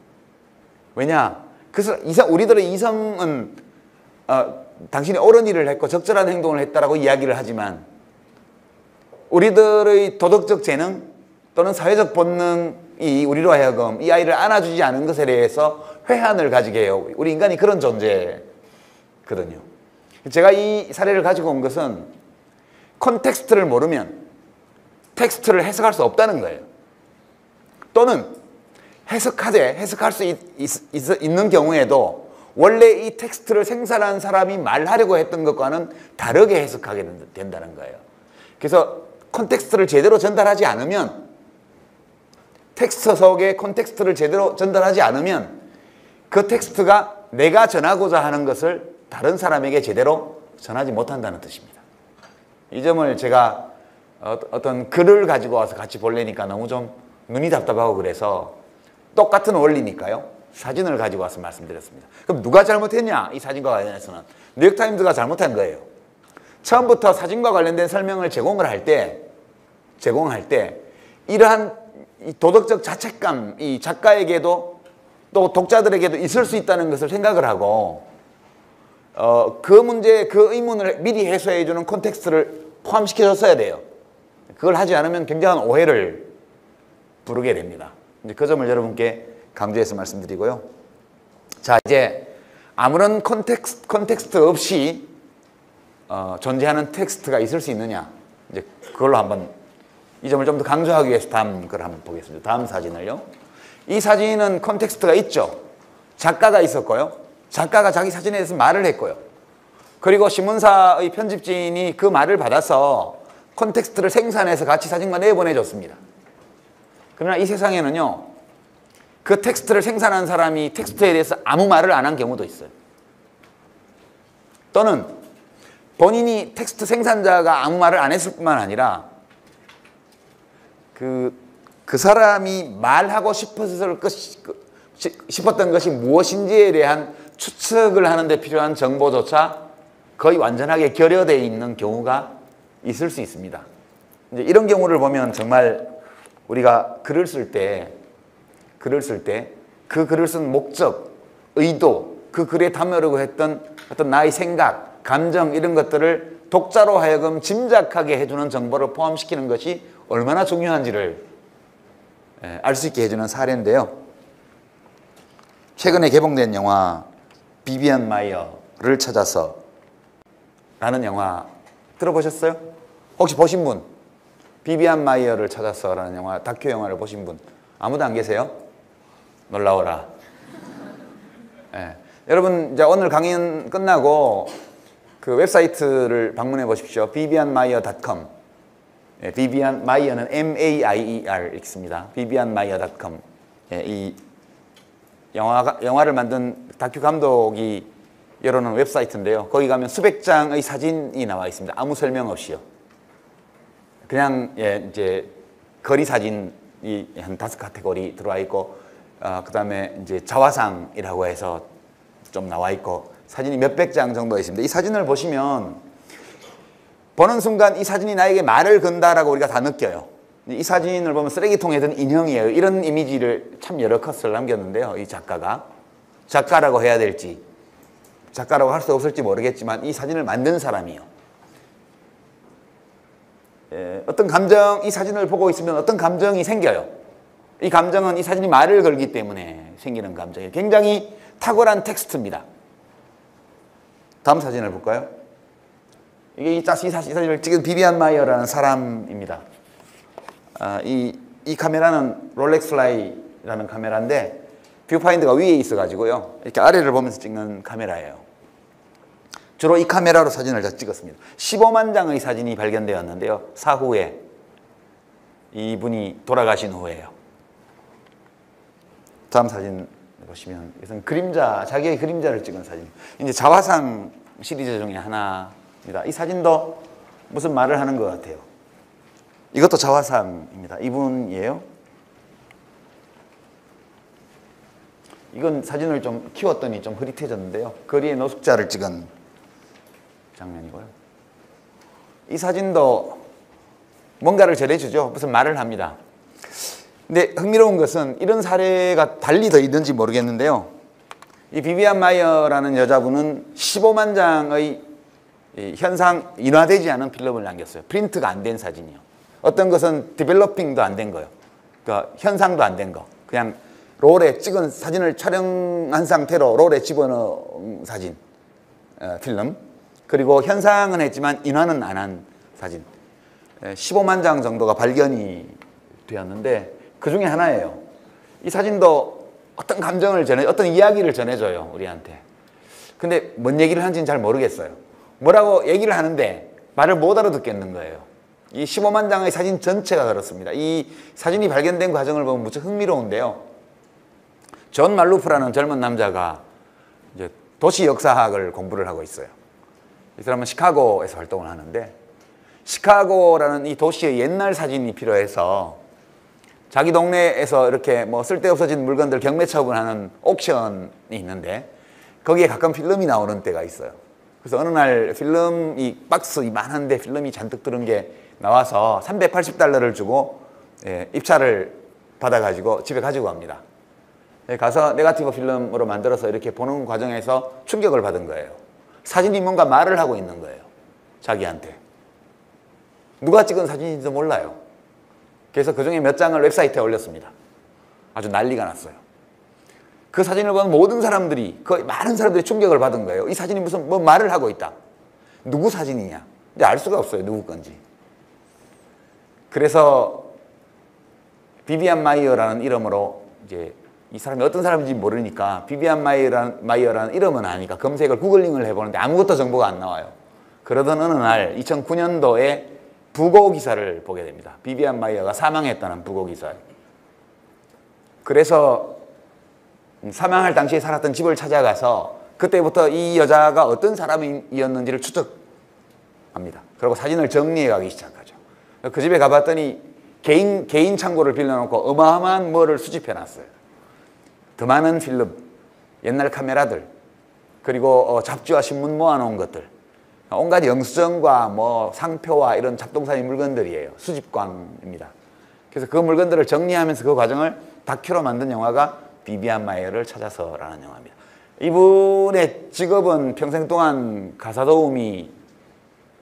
왜냐? 그래서 우리들의 이성은 당신이 옳은 일을 했고 적절한 행동을 했다라고 이야기를 하지만 우리들의 도덕적 재능 또는 사회적 본능이 우리로 하여금 이 아이를 안아주지 않은 것에 대해서 회한을 가지게 해요. 우리 인간이 그런 존재거든요. 제가 이 사례를 가지고 온 것은 콘텍스트를 모르면 텍스트를 해석할 수 없다는 거예요. 또는 해석할 수 있는 경우에도 원래 이 텍스트를 생산한 사람이 말하려고 했던 것과는 다르게 해석하게 된다는 거예요. 그래서 콘텍스트를 제대로 전달하지 않으면, 텍스트 속의 콘텍스트를 제대로 전달하지 않으면 그 텍스트가 내가 전하고자 하는 것을 다른 사람에게 제대로 전하지 못한다는 뜻입니다. 이 점을 제가 어떤 글을 가지고 와서 같이 보려니까 너무 좀 눈이 답답하고 그래서 똑같은 원리니까요. 사진을 가지고 와서 말씀드렸습니다. 그럼 누가 잘못했냐? 이 사진과 관련해서는 뉴욕타임즈가 잘못한 거예요. 처음부터 사진과 관련된 설명을 제공할 때 이러한 도덕적 자책감, 이 작가에게도 또 독자들에게도 있을 수 있다는 것을 생각을 하고 그 문제, 그 의문을 미리 해소해주는 콘텍스트를 포함시켜줬어야 돼요. 그걸 하지 않으면 굉장한 오해를 부르게 됩니다. 이제 그 점을 여러분께 강조해서 말씀드리고요. 자, 이제 아무런 콘텍스트 없이 존재하는 텍스트가 있을 수 있느냐, 이제 그걸로 한번 이 점을 좀 더 강조하기 위해서 다음 걸 한번 보겠습니다. 다음 사진을요. 이 사진은 콘텍스트가 있죠. 작가가 있었고요. 작가가 자기 사진에 대해서 말을 했고요. 그리고 신문사의 편집진이 그 말을 받아서 콘텍스트를 생산해서 같이 사진과 내보내줬습니다. 그러나 이 세상에는요, 그 텍스트를 생산한 사람이 텍스트에 대해서 아무 말을 안 한 경우도 있어요. 또는 본인이 텍스트 생산자가 아무 말을 안 했을 뿐만 아니라 그 사람이 말하고 싶었던 것이 무엇인지에 대한 추측을 하는 데 필요한 정보조차 거의 완전하게 결여되어 있는 경우가 있을 수 있습니다. 이제 이런 경우를 보면 정말 우리가 글을 쓸 때 그 글을 쓴 목적, 의도, 그 글에 담으려고 했던 어떤 나의 생각, 감정 이런 것들을 독자로 하여금 짐작하게 해주는 정보를 포함시키는 것이 얼마나 중요한지를 알 수 있게 해주는 사례인데요. 최근에 개봉된 영화 비비안 마이어를 찾아서 라는 영화 들어보셨어요? 혹시 보신 분? 비비안 마이어를 찾아서 라는 영화, 다큐 영화를 보신 분 아무도 안 계세요? 놀라워라. 여러분 이제 오늘 강연 끝나고 그 웹사이트를 방문해 보십시오. vivianmaier.com. 비비안 마이어는 M-A-I-E-R 읽습니다. vivianmaier.com. 이 영화를 만든 다큐 감독이 열어놓은 웹사이트인데요. 거기 가면 수백 장의 사진이 나와 있습니다. 아무 설명 없이요. 그냥 이제 거리 사진이 한 5카테고리 들어와 있고, 그다음에 이제 자화상이라고 해서 좀 나와 있고, 사진이 몇백 장 정도 있습니다. 이 사진을 보시면 보는 순간 이 사진이 나에게 말을 건다라고 우리가 다 느껴요. 이 사진을 보면 쓰레기통에 든 인형이에요. 이런 이미지를 참 여러 컷을 남겼는데요. 이 작가라고 해야 될지 작가라고 할 수 없을지 모르겠지만 이 사진을 만든 사람이요. 어떤 감정, 이 사진을 보고 있으면 어떤 감정이 생겨요. 이 감정은 이 사진이 말을 걸기 때문에 생기는 감정이에요. 굉장히 탁월한 텍스트입니다. 다음 사진을 볼까요? 이게 이 사진을 찍은 비비안 마이어라는 사람입니다. 이 카메라는 롤렉스라이라는 카메라인데 뷰파인더가 위에 있어가지고요. 이렇게 아래를 보면서 찍는 카메라예요. 주로 이 카메라로 사진을 다 찍었습니다. 15만 장의 사진이 발견되었는데요. 사후에 이분이 돌아가신 후에요. 다음 사진 보시면 이것은 그림자, 자기의 그림자를 찍은 사진. 이제 자화상 시리즈 중에 하나입니다. 이 사진도 무슨 말을 하는 것 같아요. 이것도 자화상입니다. 이분이에요. 이건 사진을 좀 키웠더니 좀 흐릿해졌는데요. 거리의 노숙자를 찍은 장면이고요. 이 사진도 뭔가를 전해주죠. 무슨 말을 합니다. 근데 흥미로운 것은 이런 사례가 달리 더 있는지 모르겠는데요. 이 비비안 마이어라는 여자분은 15만 장의 현상 인화되지 않은 필름을 남겼어요. 프린트가 안 된 사진이요. 어떤 것은 디벨로핑도 안 된 거예요. 그러니까 현상도 안 된 거. 그냥 롤에 찍은 사진을 촬영한 상태로 롤에 집어넣은 사진, 필름. 그리고 현상은 했지만 인화는 안 한 사진. 15만 장 정도가 발견이 되었는데 그 중에 하나예요. 이 사진도 어떤 감정을 어떤 이야기를 전해줘요, 우리한테. 근데 뭔 얘기를 하는지는 잘 모르겠어요. 뭐라고 얘기를 하는데 말을 못 알아듣겠는 거예요. 이 15만 장의 사진 전체가 그렇습니다. 이 사진이 발견된 과정을 보면 무척 흥미로운데요. 존 말루프라는 젊은 남자가 이제 도시 역사학을 공부를 하고 있어요. 이 사람은 시카고에서 활동을 하는데 시카고라는 이 도시의 옛날 사진이 필요해서 자기 동네에서 이렇게 뭐 쓸데없어진 물건들 경매 처분하는 옥션이 있는데 거기에 가끔 필름이 나오는 때가 있어요. 그래서 어느 날 필름 이 박스 이만한데 필름이 잔뜩 들은 게 나와서 $380를 주고 입찰을 받아가지고 집에 가지고 갑니다. 가서 네거티브 필름으로 만들어서 이렇게 보는 과정에서 충격을 받은 거예요. 사진이 뭔가 말을 하고 있는 거예요. 자기한테. 누가 찍은 사진인지도 몰라요. 그래서 그중에 몇 장을 웹사이트에 올렸습니다. 아주 난리가 났어요. 그 사진을 본 모든 사람들이, 거의 많은 사람들이 충격을 받은 거예요. 이 사진이 무슨 뭐 말을 하고 있다. 누구 사진이냐? 근데 알 수가 없어요. 누구 건지. 그래서 비비안 마이어라는 이름으로 이제 이 사람이 어떤 사람인지 모르니까 비비안 마이어라는 이름은 아니까 검색을 구글링을 해보는데 아무것도 정보가 안 나와요. 그러던 어느 날 2009년도에 부고 기사를 보게 됩니다. 비비안 마이어가 사망했다는 부고 기사. 그래서 사망할 당시에 살았던 집을 찾아가서 그때부터 이 여자가 어떤 사람이었는지를 추적합니다. 그리고 사진을 정리해 가기 시작하죠. 그 집에 가봤더니 개인 창고를 빌려놓고 어마어마한 뭐를 수집해 놨어요. 더 많은 필름, 옛날 카메라들, 그리고 잡지와 신문 모아놓은 것들, 온갖 영수증과 뭐 상표와 이런 잡동사니 물건들이에요. 수집광입니다. 그래서 그 물건들을 정리하면서 그 과정을 다큐로 만든 영화가 비비안 마이어를 찾아서라는 영화입니다. 이분의 직업은 평생 동안 가사도우미,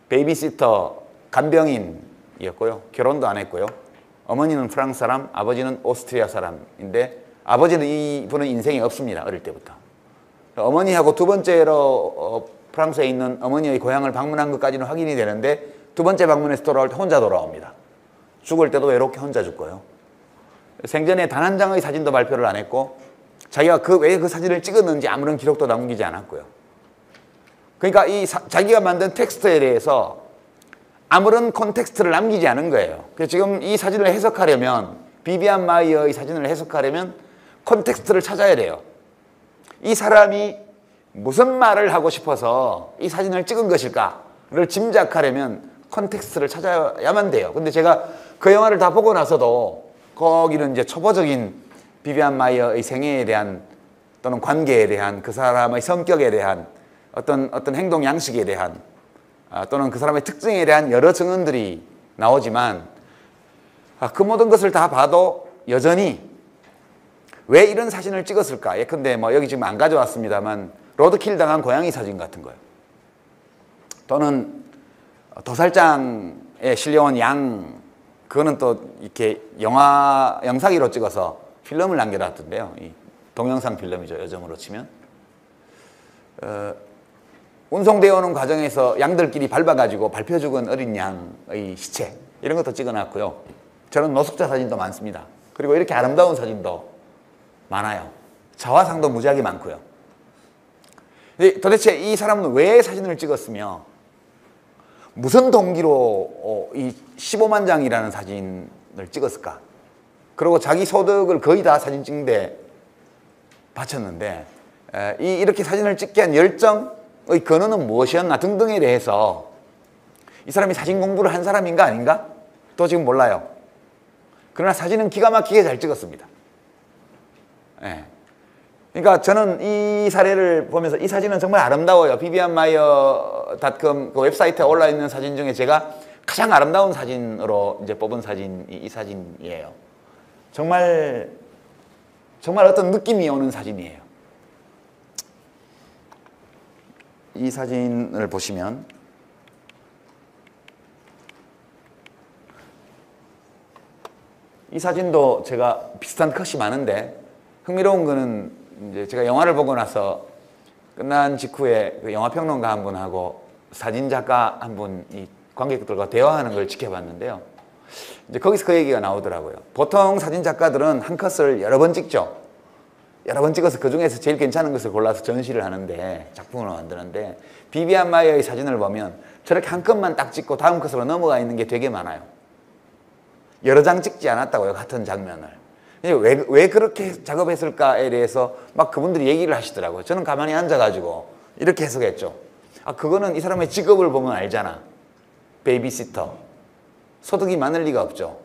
베이비시터, 간병인이었고요. 결혼도 안 했고요. 어머니는 프랑스 사람, 아버지는 오스트리아 사람인데 아버지는 이분은 인생이 없습니다. 어릴 때부터. 어머니하고 두 번째로 프랑스에 있는 어머니의 고향을 방문한 것까지는 확인이 되는데 두 번째 방문해서 돌아올 때 혼자 돌아옵니다. 죽을 때도 외롭게 혼자 죽고요. 생전에 단 한 장의 사진도 발표를 안 했고 자기가 왜 그 사진을 찍었는지 아무런 기록도 남기지 않았고요. 그러니까 자기가 만든 텍스트에 대해서 아무런 콘텍스트를 남기지 않은 거예요. 그래서 지금 이 사진을 해석하려면 비비안 마이어의 사진을 해석하려면 콘텍스트를 찾아야 돼요. 이 사람이 무슨 말을 하고 싶어서 이 사진을 찍은 것일까를 짐작하려면 컨텍스트를 찾아야만 돼요. 근데 제가 그 영화를 다 보고 나서도 거기는 이제 초보적인 비비안 마이어의 생애에 대한 또는 관계에 대한 그 사람의 성격에 대한 어떤 행동 양식에 대한 또는 그 사람의 특징에 대한 여러 증언들이 나오지만 그 모든 것을 다 봐도 여전히 왜 이런 사진을 찍었을까? 예컨대 뭐 여기 지금 안 가져왔습니다만 로드킬 당한 고양이 사진 같은 거예요. 또는 도살장에 실려온 양, 그거는 또 이렇게 영상기로 찍어서 필름을 남겨놨던데요. 이 동영상 필름이죠, 요즘으로 치면. 운송되어 오는 과정에서 양들끼리 밟아가지고 밟혀 죽은 어린 양의 시체, 이런 것도 찍어놨고요. 저런 노숙자 사진도 많습니다. 그리고 이렇게 아름다운 사진도 많아요. 자화상도 무지하게 많고요. 도대체 이 사람은 왜 사진을 찍었으며 무슨 동기로 이 15만 장이라는 사진을 찍었을까? 그리고 자기 소득을 거의 다 사진 찍는데 바쳤는데 이렇게 사진을 찍게 한 열정의 근원은 무엇이었나 등등에 대해서 이 사람이 사진 공부를 한 사람인가 아닌가? 또 지금 몰라요. 그러나 사진은 기가 막히게 잘 찍었습니다. 예. 그러니까 저는 이 사례를 보면서 이 사진은 정말 아름다워요. vivianmaier.com 그 웹사이트에 올라 있는 사진 중에 제가 가장 아름다운 사진으로 이제 뽑은 사진이 이 사진이에요. 정말 어떤 느낌이 오는 사진이에요. 이 사진을 보시면 이 사진도 제가 비슷한 컷이 많은데 흥미로운 거는 이제 제가 영화를 보고 나서 끝난 직후에 그 영화 평론가 한 분하고 사진 작가 한 분이 관객들과 대화하는 걸 지켜봤는데요. 이제 거기서 그 얘기가 나오더라고요. 보통 사진 작가들은 한 컷을 여러 번 찍죠. 여러 번 찍어서 그 중에서 제일 괜찮은 것을 골라서 전시를 하는데, 작품을 만드는데, 비비안 마이어의 사진을 보면 저렇게 한 컷만 딱 찍고 다음 컷으로 넘어가 있는 게 되게 많아요. 여러 장 찍지 않았다고요, 같은 장면을. 왜 그렇게 작업했을까에 대해서 막 그분들이 얘기를 하시더라고요. 저는 가만히 앉아가지고 이렇게 해석했죠. 그거는 이 사람의 직업을 보면 알잖아. 베이비시터. 소득이 많을 리가 없죠.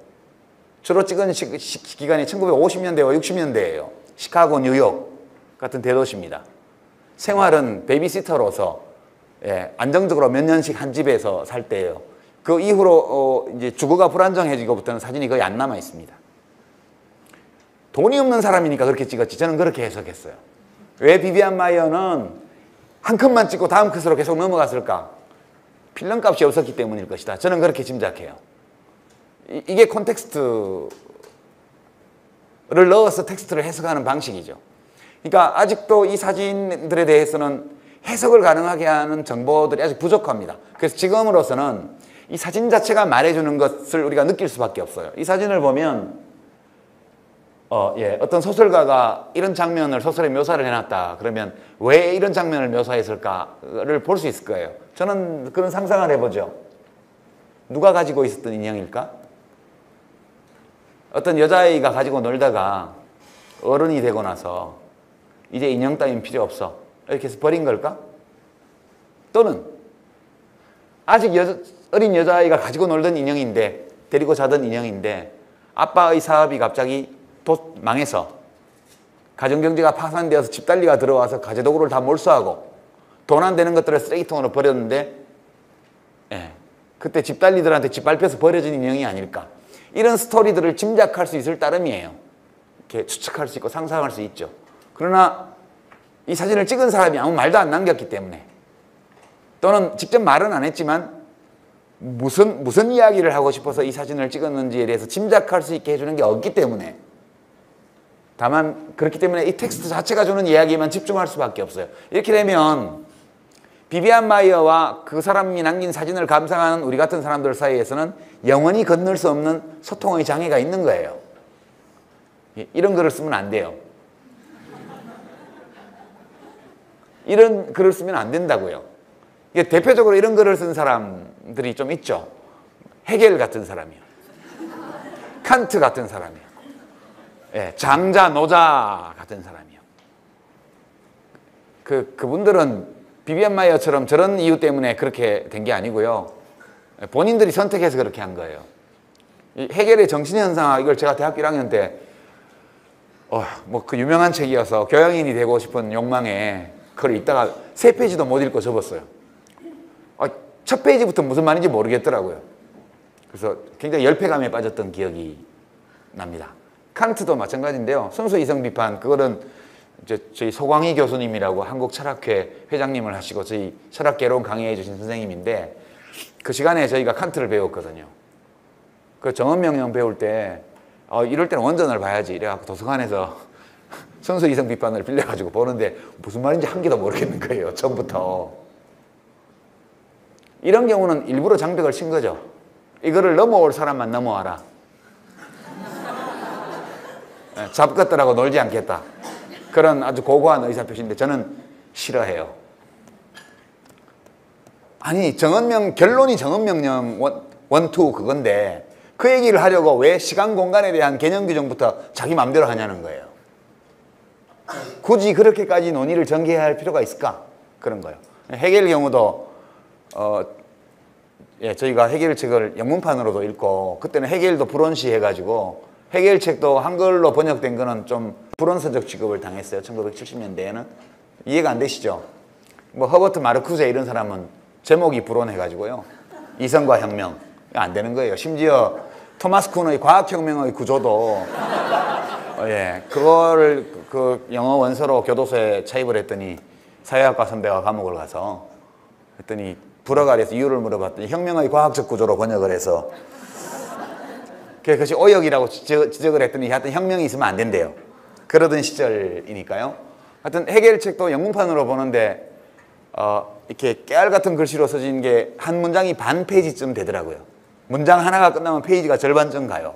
주로 찍은 기간이 1950년대와 60년대예요. 시카고, 뉴욕 같은 대도시입니다. 생활은 베이비시터로서 안정적으로 몇 년씩 한 집에서 살 때예요. 그 이후로 이제 주거가 불안정해지고부터는 사진이 거의 안 남아 있습니다. 돈이 없는 사람이니까 그렇게 찍었지. 저는 그렇게 해석했어요. 왜 비비안 마이어는 한 컷만 찍고 다음 컷으로 계속 넘어갔을까? 필름 값이 없었기 때문일 것이다. 저는 그렇게 짐작해요. 이게 콘텍스트를 넣어서 텍스트를 해석하는 방식이죠. 그러니까 아직도 이 사진들에 대해서는 해석을 가능하게 하는 정보들이 아직 부족합니다. 그래서 지금으로서는 이 사진 자체가 말해주는 것을 우리가 느낄 수밖에 없어요. 이 사진을 보면 어떤 소설가가 이런 장면을 소설에 묘사를 해놨다. 그러면 왜 이런 장면을 묘사했을까를 볼 수 있을 거예요. 저는 그런 상상을 해보죠. 누가 가지고 있었던 인형일까? 어떤 여자아이가 가지고 놀다가 어른이 되고 나서 이제 인형 따윈 필요 없어. 이렇게 해서 버린 걸까? 또는 아직 어린 여자아이가 가지고 놀던 인형인데, 데리고 자던 인형인데 아빠의 사업이 갑자기 망해서 가정경제가 파산되어서 집달리가 들어와서 가재도구를 다 몰수하고 돈 안 되는 것들을 쓰레기통으로 버렸는데 그때 집달리들한테 짓밟혀서 버려진 인형이 아닐까. 이런 스토리들을 짐작할 수 있을 따름이에요. 이렇게 추측할 수 있고 상상할 수 있죠. 그러나 이 사진을 찍은 사람이 아무 말도 안 남겼기 때문에, 또는 직접 말은 안 했지만 무슨 이야기를 하고 싶어서 이 사진을 찍었는지에 대해서 짐작할 수 있게 해주는 게 없기 때문에, 다만 그렇기 때문에 이 텍스트 자체가 주는 이야기에만 집중할 수밖에 없어요. 이렇게 되면 비비안 마이어와 그 사람이 남긴 사진을 감상하는 우리 같은 사람들 사이에서는 영원히 건널 수 없는 소통의 장애가 있는 거예요. 이런 글을 쓰면 안 돼요. 이런 글을 쓰면 안 된다고요. 대표적으로 이런 글을 쓴 사람들이 좀 있죠. 헤겔 같은 사람이요. 칸트 같은 사람이요. 장자, 노자 같은 사람이요. 그분들은 비비안 마이어처럼 저런 이유 때문에 그렇게 된 게 아니고요. 본인들이 선택해서 그렇게 한 거예요. 이 해겔의 정신현상, 이걸 제가 대학교 1학년 때 뭐 그 유명한 책이어서 교양인이 되고 싶은 욕망에 그걸 읽다가 3페이지도 못 읽고 접었어요. 첫 페이지부터 무슨 말인지 모르겠더라고요. 그래서 굉장히 열패감에 빠졌던 기억이 납니다. 칸트도 마찬가지인데요. 순수 이성 비판, 그거는 이제 저희 소광희 교수님이라고 한국철학회 회장님을 하시고 저희 철학개론 강의해 주신 선생님인데, 그 시간에 저희가 칸트를 배웠거든요. 그 정언명령 배울 때 이럴 때는 원전을 봐야지 이래갖고 도서관에서 순수 이성 비판을 빌려가지고 보는데 무슨 말인지 한 개도 모르겠는 거예요. 처음부터. 이런 경우는 일부러 장벽을 친 거죠. 이거를 넘어올 사람만 넘어와라. 잡것들하고 놀지 않겠다. 그런 아주 고고한 의사표시인데 저는 싫어해요. 아니, 결론이 정언명령 1, 2 그건데 그 얘기를 하려고 왜 시간 공간에 대한 개념 규정부터 자기 마음대로 하냐는 거예요. 굳이 그렇게까지 논의를 전개해야 할 필요가 있을까? 그런 거예요. 해겔 경우도 저희가 해겔 책을 영문판으로도 읽고, 그때는 해겔도 불온시 해가지고 해겔 책도 한글로 번역된 거는 좀 불온서적 취급을 당했어요. 1970년대에는. 이해가 안 되시죠? 뭐 허버트 마르쿠제 이런 사람은 제목이 불온해가지고요. 이성과 혁명. 안 되는 거예요. 심지어 토마스 쿤의 과학혁명의 구조도 그거를 그 영어 원서로 교도소에 차입을 했더니 사회학과 선배가 감옥을 가서 했더니 불허가리에서 이유를 물어봤더니 혁명의 과학적 구조로 번역을 해서 그것이 오역이라고 지적을 했더니 하여튼 혁명이 있으면 안 된대요. 그러던 시절이니까요. 하여튼 해겔 책도 영문판으로 보는데 이렇게 깨알 같은 글씨로 써진 게 한 문장이 반 페이지쯤 되더라고요. 문장 하나가 끝나면 페이지가 절반쯤 가요.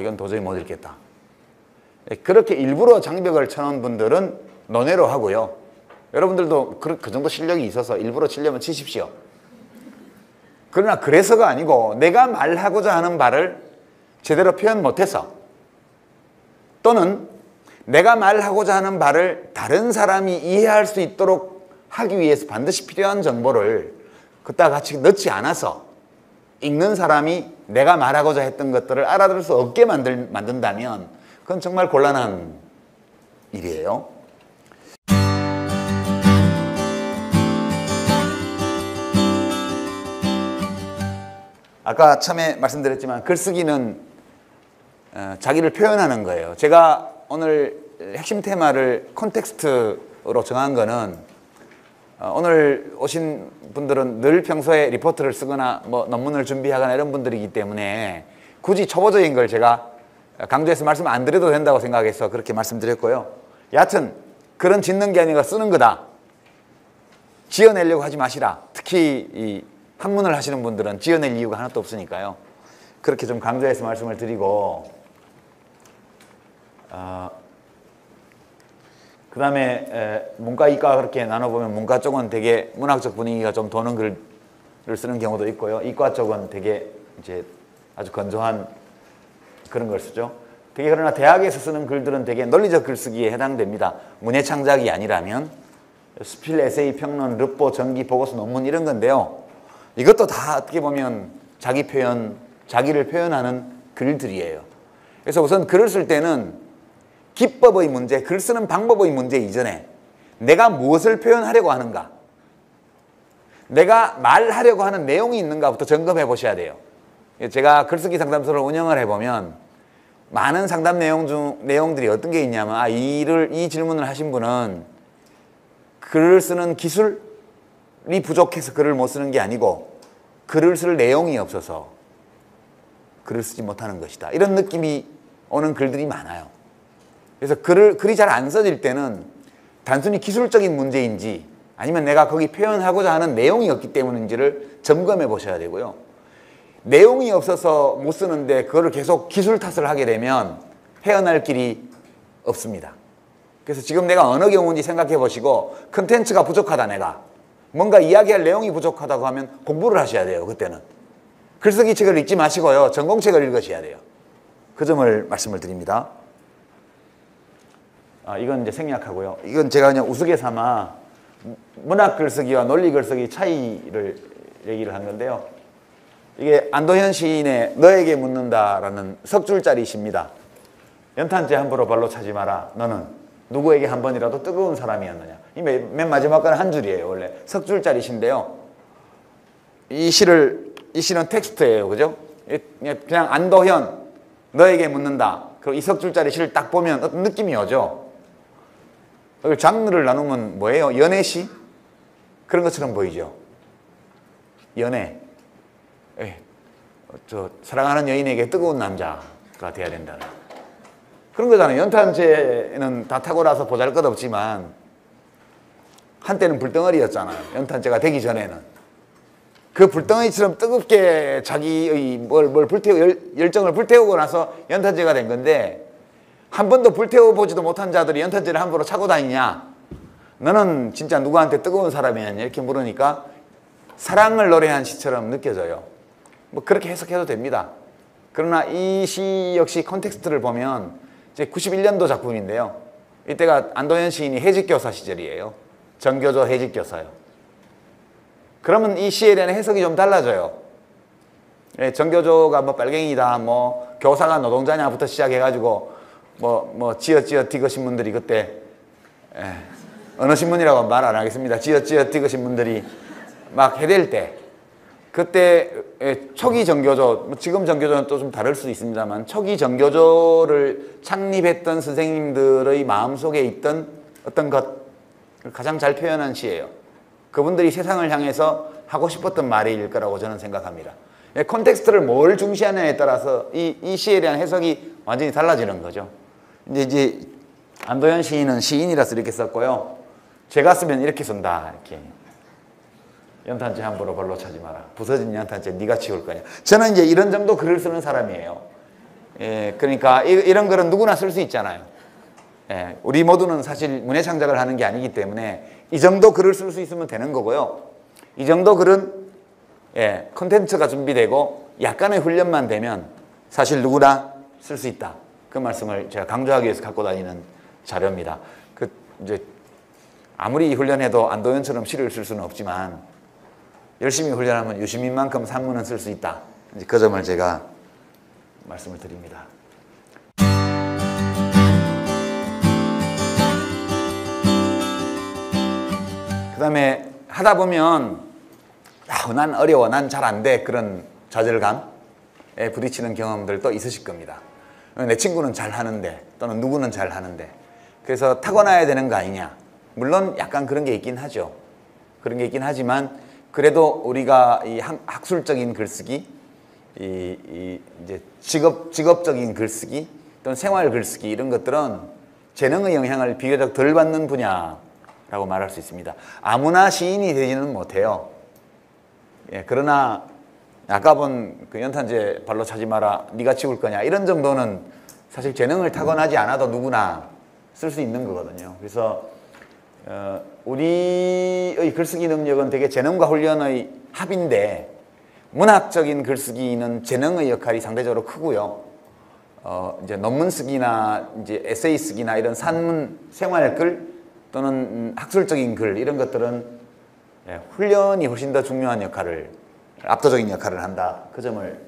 이건 도저히 못 읽겠다. 그렇게 일부러 장벽을 쳐놓은 분들은 논외로 하고요. 여러분들도 그 정도 실력이 있어서 일부러 치려면 치십시오. 그러나 그래서가 아니고 내가 말하고자 하는 바를 제대로 표현 못해서, 또는 내가 말하고자 하는 바를 다른 사람이 이해할 수 있도록 하기 위해서 반드시 필요한 정보를 그따 같이 넣지 않아서 읽는 사람이 내가 말하고자 했던 것들을 알아들을 수 없게 만든다면 그건 정말 곤란한 일이에요. 아까 처음에 말씀드렸지만 글쓰기는 자기를 표현하는 거예요. 제가 오늘 핵심 테마를 콘텍스트로 정한 거는 오늘 오신 분들은 늘 평소에 리포트를 쓰거나 뭐 논문을 준비하거나 이런 분들이기 때문에 굳이 초보적인 걸 제가 강조해서 말씀 안 드려도 된다고 생각해서 그렇게 말씀드렸고요. 여하튼 글은 짓는 게 아니라 쓰는 거다. 지어내려고 하지 마시라. 특히 이 학문을 하시는 분들은 지어낼 이유가 하나도 없으니까요. 그렇게 좀 강조해서 말씀을 드리고, 그 다음에 문과 이과 그렇게 나눠보면 문과 쪽은 되게 문학적 분위기가 좀 도는 글을 쓰는 경우도 있고요. 이과 쪽은 되게 이제 아주 건조한 그런 걸 쓰죠. 되게 그러나 대학에서 쓰는 글들은 되게 논리적 글쓰기에 해당됩니다. 문예 창작이 아니라면 수필, 에세이, 평론, 르포, 전기, 보고서, 논문 이런 건데요. 이것도 다 어떻게 보면 자기 표현, 자기를 표현하는 글들이에요. 그래서 우선 글을 쓸 때는 기법의 문제, 글 쓰는 방법의 문제 이전에 내가 무엇을 표현하려고 하는가, 내가 말하려고 하는 내용이 있는가부터 점검해 보셔야 돼요. 제가 글쓰기 상담소를 운영을 해보면 많은 상담 내용들이 어떤 게 있냐면 이 질문을 하신 분은 글을 쓰는 기술이 부족해서 글을 못 쓰는 게 아니고 글을 쓸 내용이 없어서 글을 쓰지 못하는 것이다. 이런 느낌이 오는 글들이 많아요. 그래서 글이 잘 안 써질 때는 단순히 기술적인 문제인지 아니면 내가 거기 표현하고자 하는 내용이 없기 때문인지를 점검해 보셔야 되고요. 내용이 없어서 못 쓰는데 그거를 계속 기술 탓을 하게 되면 헤어날 길이 없습니다. 그래서 지금 내가 어느 경우인지 생각해 보시고, 컨텐츠가 부족하다, 내가 뭔가 이야기할 내용이 부족하다고 하면 공부를 하셔야 돼요. 그때는 글쓰기 책을 읽지 마시고요, 전공책을 읽으셔야 돼요. 그 점을 말씀을 드립니다. 이건 이제 생략하고요. 이건 제가 그냥 우스개 삼아 문학 글쓰기와 논리 글쓰기 차이를 얘기를 한 건데요. 이게 안도현 시인의 너에게 묻는다라는 석 줄짜리 시입니다. 연탄재 함부로 발로 차지 마라. 너는 누구에게 한 번이라도 뜨거운 사람이었느냐. 이 맨 마지막 거는 한 줄이에요. 원래 석 줄짜리 시인데요. 이 시는 텍스트예요. 그죠? 그냥 안도현 너에게 묻는다. 그리고 이 석 줄짜리 시를 딱 보면 어떤 느낌이 오죠. 이걸 장르를 나누면 뭐예요? 연애시? 그런 것처럼 보이죠. 연애. 사랑하는 여인에게 뜨거운 남자가 돼야 된다. 그런 거잖아요. 연탄재는 다 타고 나서 보잘것없지만 한때는 불덩어리였잖아요. 연탄재가 되기 전에는. 그 불덩어리처럼 뜨겁게 자기의 열정을 불태우고 나서 연탄재가 된 건데, 한 번도 불태워보지도 못한 자들이 연탄재를 함부로 차고 다니냐? 너는 진짜 누구한테 뜨거운 사람이냐? 이렇게 물으니까 사랑을 노래한 시처럼 느껴져요. 뭐 그렇게 해석해도 됩니다. 그러나 이 시 역시 컨텍스트를 보면 이제 91년도 작품인데요. 이때가 안도현 시인이 해직교사 시절이에요. 정교조 해직교사요. 그러면 이 시에 대한 해석이 좀 달라져요. 정교조가 뭐 빨갱이다, 뭐 교사가 노동자냐부터 시작해가지고 뭐 지어찌어 티거 신문들이 그때 어느 신문이라고 말 안 하겠습니다. 지어찌어 티거 신문들이 막 해댈 때, 그때 초기 정교조, 지금 정교조는 또 좀 다를 수 있습니다만 초기 정교조를 창립했던 선생님들의 마음속에 있던 어떤 것을 가장 잘 표현한 시예요. 그분들이 세상을 향해서 하고 싶었던 말일 거라고 저는 생각합니다. 콘텍스트를 뭘 중시하느냐에 따라서 이 시에 대한 해석이 완전히 달라지는 거죠. 이제 안도현 시인은 시인이라서 이렇게 썼고요. 제가 쓰면 이렇게 쓴다. 이렇게. 연탄재 함부로 발로 차지 마라. 부서진 연탄재 네가 치울 거냐. 저는 이제 이런 정도 글을 쓰는 사람이에요. 그러니까 이런 글은 누구나 쓸 수 있잖아요. 우리 모두는 사실 문예 창작을 하는 게 아니기 때문에 이 정도 글을 쓸 수 있으면 되는 거고요. 이 정도 글은 콘텐츠가 준비되고 약간의 훈련만 되면 사실 누구나 쓸 수 있다. 그 말씀을 제가 강조하기 위해서 갖고 다니는 자료입니다. 이제 아무리 훈련해도 안도현처럼 시를 쓸 수는 없지만 열심히 훈련하면 유시민만큼 산문은 쓸 수 있다. 이제 그 점을 제가 말씀을 드립니다. 그 다음에 하다 보면 난 어려워, 난 잘 안 돼, 그런 좌절감에 부딪히는 경험들도 있으실 겁니다. 내 친구는 잘 하는데, 또는 누구는 잘 하는데, 그래서 타고나야 되는 거 아니냐. 물론 약간 그런 게 있긴 하죠. 그런 게 있긴 하지만 그래도 우리가 이 학술적인 글쓰기, 이제 직업적인 글쓰기 또는 생활 글쓰기 이런 것들은 재능의 영향을 비교적 덜 받는 분야라고 말할 수 있습니다. 아무나 시인이 되지는 못해요. 그러나 아까 본 그 연탄재 발로 차지 마라, 네가 치울 거냐, 이런 정도는 사실 재능을 타고나지 않아도 누구나 쓸 수 있는 거거든요. 그래서 우리의 글쓰기 능력은 되게 재능과 훈련의 합인데, 문학적인 글쓰기는 재능의 역할이 상대적으로 크고요. 이제 논문 쓰기나 이제 에세이 쓰기나 이런 산문, 생활글 또는 학술적인 글 이런 것들은 훈련이 훨씬 더 중요한 역할을, 압도적인 역할을 한다. 그 점을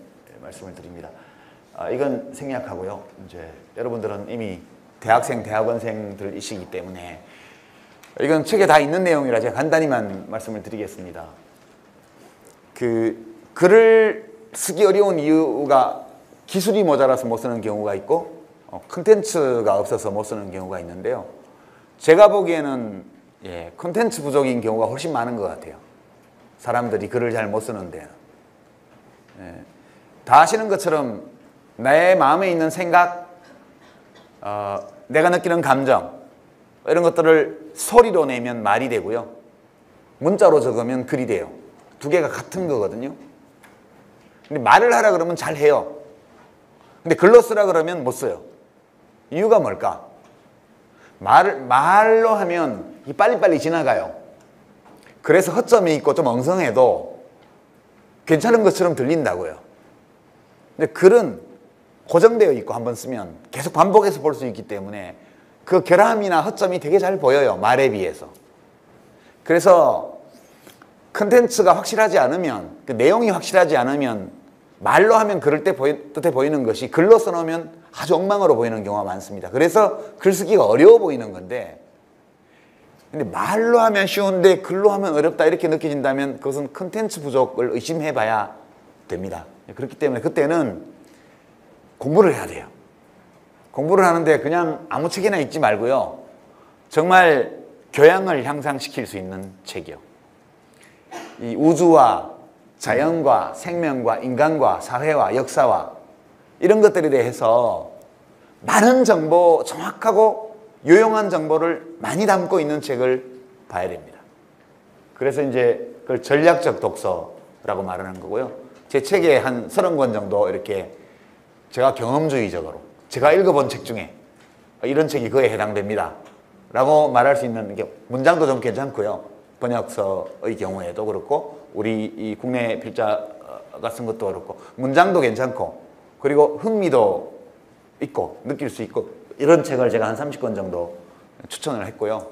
말씀을 드립니다. 이건 생략하고요. 이제 여러분들은 이미 대학생, 대학원생들이시기 때문에 이건 책에 다 있는 내용이라 제가 간단히만 말씀을 드리겠습니다. 글을 쓰기 어려운 이유가 기술이 모자라서 못 쓰는 경우가 있고 콘텐츠가 없어서 못 쓰는 경우가 있는데요. 제가 보기에는 콘텐츠 부족인 경우가 훨씬 많은 것 같아요. 사람들이 글을 잘 못 쓰는데. 다 아시는 것처럼 내 마음에 있는 생각, 내가 느끼는 감정 이런 것들을 소리로 내면 말이 되고요. 문자로 적으면 글이 돼요. 두 개가 같은 거거든요. 근데 말을 하라 그러면 잘 해요. 근데 글로 쓰라 그러면 못 써요. 이유가 뭘까? 말로 하면 빨리빨리 지나가요. 그래서 허점이 있고 좀 엉성해도 괜찮은 것처럼 들린다고요. 근데 글은 고정되어 있고 한번 쓰면 계속 반복해서 볼 수 있기 때문에 그 결함이나 허점이 되게 잘 보여요. 말에 비해서. 그래서 컨텐츠가 확실하지 않으면, 그 내용이 확실하지 않으면 말로 하면 그럴 때 뜻해 보이는 것이 글로 써놓으면 아주 엉망으로 보이는 경우가 많습니다. 그래서 글쓰기가 어려워 보이는 건데, 근데 말로 하면 쉬운데 글로 하면 어렵다 이렇게 느껴진다면 그것은 컨텐츠 부족을 의심해 봐야 됩니다. 그렇기 때문에 그때는 공부를 해야 돼요. 공부를 하는데 그냥 아무 책이나 읽지 말고요. 정말 교양을 향상시킬 수 있는 책이요. 이 우주와 자연과 생명과 인간과 사회와 역사와 이런 것들에 대해서 많은 정보, 정확하고 유용한 정보를 많이 담고 있는 책을 봐야 됩니다. 그래서 이제 그걸 전략적 독서라고 말하는 거고요. 제 책에 한 30권 정도 이렇게 제가 경험주의적으로 제가 읽어본 책 중에 이런 책이 그에 해당됩니다 라고 말할 수 있는 게 문장도 좀 괜찮고요. 번역서의 경우에도 그렇고 우리 이 국내 필자가 쓴 것도 그렇고 문장도 괜찮고 그리고 흥미도 있고 느낄 수 있고 이런 책을 제가 한 30권 정도 추천을 했고요.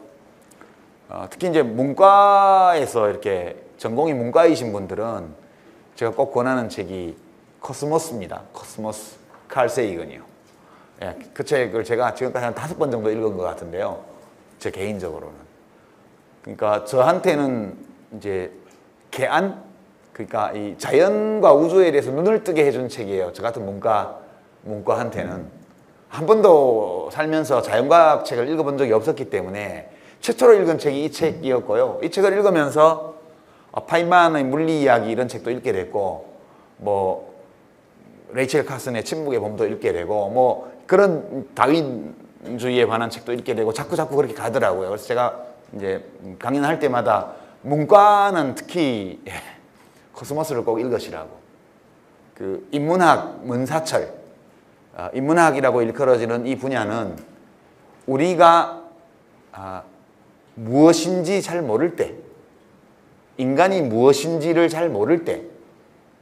특히 이제 문과에서 이렇게 전공이 문과이신 분들은 제가 꼭 권하는 책이 코스모스입니다. 코스모스, 칼 세이건이요. 예, 그 책을 제가 지금까지 한 5번 정도 읽은 것 같은데요. 제 개인적으로는. 그러니까 저한테는 이제 개안? 그러니까 이 자연과 우주에 대해서 눈을 뜨게 해준 책이에요. 저 같은 문과한테는. 한 번도 살면서 자연과학 책을 읽어본 적이 없었기 때문에 최초로 읽은 책이 이 책이었고요. 이 책을 읽으면서 파인만의 물리 이야기 이런 책도 읽게 됐고 뭐 레이첼 카슨의 침묵의 봄도 읽게 되고 뭐 그런 다윈주의에 관한 책도 읽게 되고 자꾸 그렇게 가더라고요. 그래서 제가 이제 강연할 때마다 문과는 특히 코스모스를 꼭 읽으시라고. 그 인문학 문사철 인문학이라고 일컬어지는 이 분야는 우리가 무엇인지 잘 모를 때, 인간이 무엇인지를 잘 모를 때,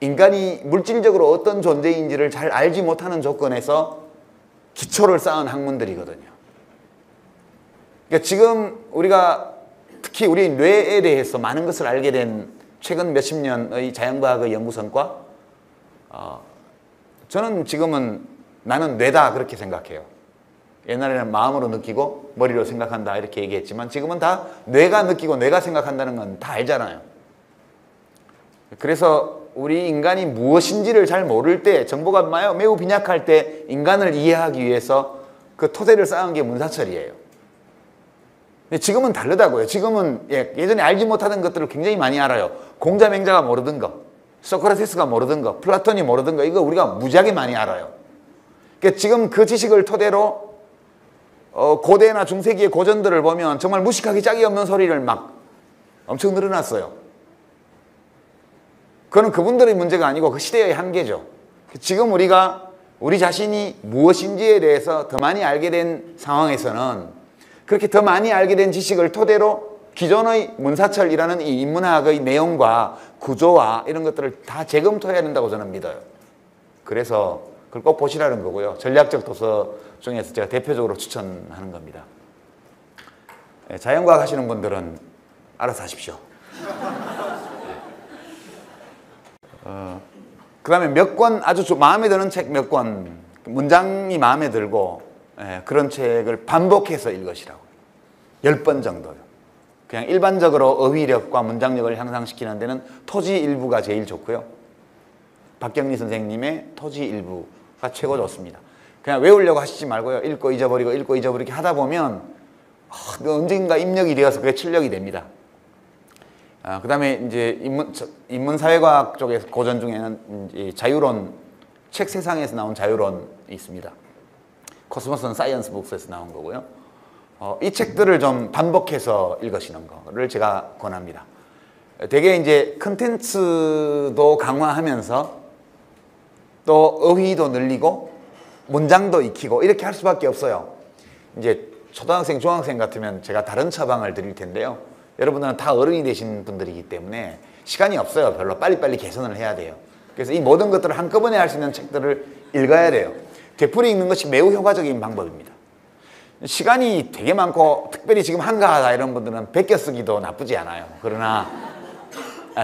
인간이 물질적으로 어떤 존재인지를 잘 알지 못하는 조건에서 기초를 쌓은 학문들이거든요. 그러니까 지금 우리가 특히 우리 뇌에 대해서 많은 것을 알게 된 최근 몇십 년의 자연과학의 연구 성과, 저는 지금은 나는 뇌다 그렇게 생각해요. 옛날에는 마음으로 느끼고 머리로 생각한다 이렇게 얘기했지만 지금은 다 뇌가 느끼고 뇌가 생각한다는 건 다 알잖아요. 그래서 우리 인간이 무엇인지를 잘 모를 때, 정보가 매우 빈약할 때 인간을 이해하기 위해서 그 토대를 쌓은 게 문사철이에요. 근데 지금은 다르다고요. 지금은 예전에 알지 못하던 것들을 굉장히 많이 알아요. 공자맹자가 모르던 거, 소크라테스가 모르던 거, 플라톤이 모르던 거, 이거 우리가 무지하게 많이 알아요. 그러니까 지금 그 지식을 토대로 고대나 중세기의 고전들을 보면 정말 무식하기 짝이 없는 소리를 막 엄청 늘어났어요. 그건 그분들의 문제가 아니고 그 시대의 한계죠. 지금 우리가 우리 자신이 무엇인지에 대해서 더 많이 알게 된 상황에서는 그렇게 더 많이 알게 된 지식을 토대로 기존의 문사철이라는 이 인문학의 내용과 구조와 이런 것들을 다 재검토해야 된다고 저는 믿어요. 그래서 그걸 꼭 보시라는 거고요. 전략적 도서 중에서 제가 대표적으로 추천하는 겁니다. 자연과학 하시는 분들은 알아서 하십시오. 그 다음에 몇 권 아주 마음에 드는 책 몇 권, 문장이 마음에 들고 그런 책을 반복해서 읽으시라고. 10번 정도요. 그냥 일반적으로 어휘력과 문장력을 향상시키는 데는 토지일부가 제일 좋고요. 박경리 선생님의 토지일부가 최고 좋습니다. 그냥 외우려고 하시지 말고요. 읽고 잊어버리고 하다 보면 언젠가 입력이 되어서 그게 출력이 됩니다. 그 다음에 이제 인문사회과학 쪽에서 고전 중에는 이 자유론, 책 세상에서 나온 자유론이 있습니다. 코스모스는 사이언스 북스에서 나온 거고요. 이 책들을 좀 반복해서 읽으시는 거를 제가 권합니다. 되게 이제 컨텐츠도 강화하면서 또 어휘도 늘리고 문장도 익히고 이렇게 할 수밖에 없어요. 이제 초등학생, 중학생 같으면 제가 다른 처방을 드릴 텐데요. 여러분들은 다 어른이 되신 분들이기 때문에 시간이 없어요. 별로 빨리빨리 개선을 해야 돼요. 그래서 이 모든 것들을 한꺼번에 할 수 있는 책들을 읽어야 돼요. 되풀이 읽는 것이 매우 효과적인 방법입니다. 시간이 되게 많고 특별히 지금 한가하다 이런 분들은 베껴 쓰기도 나쁘지 않아요. 그러나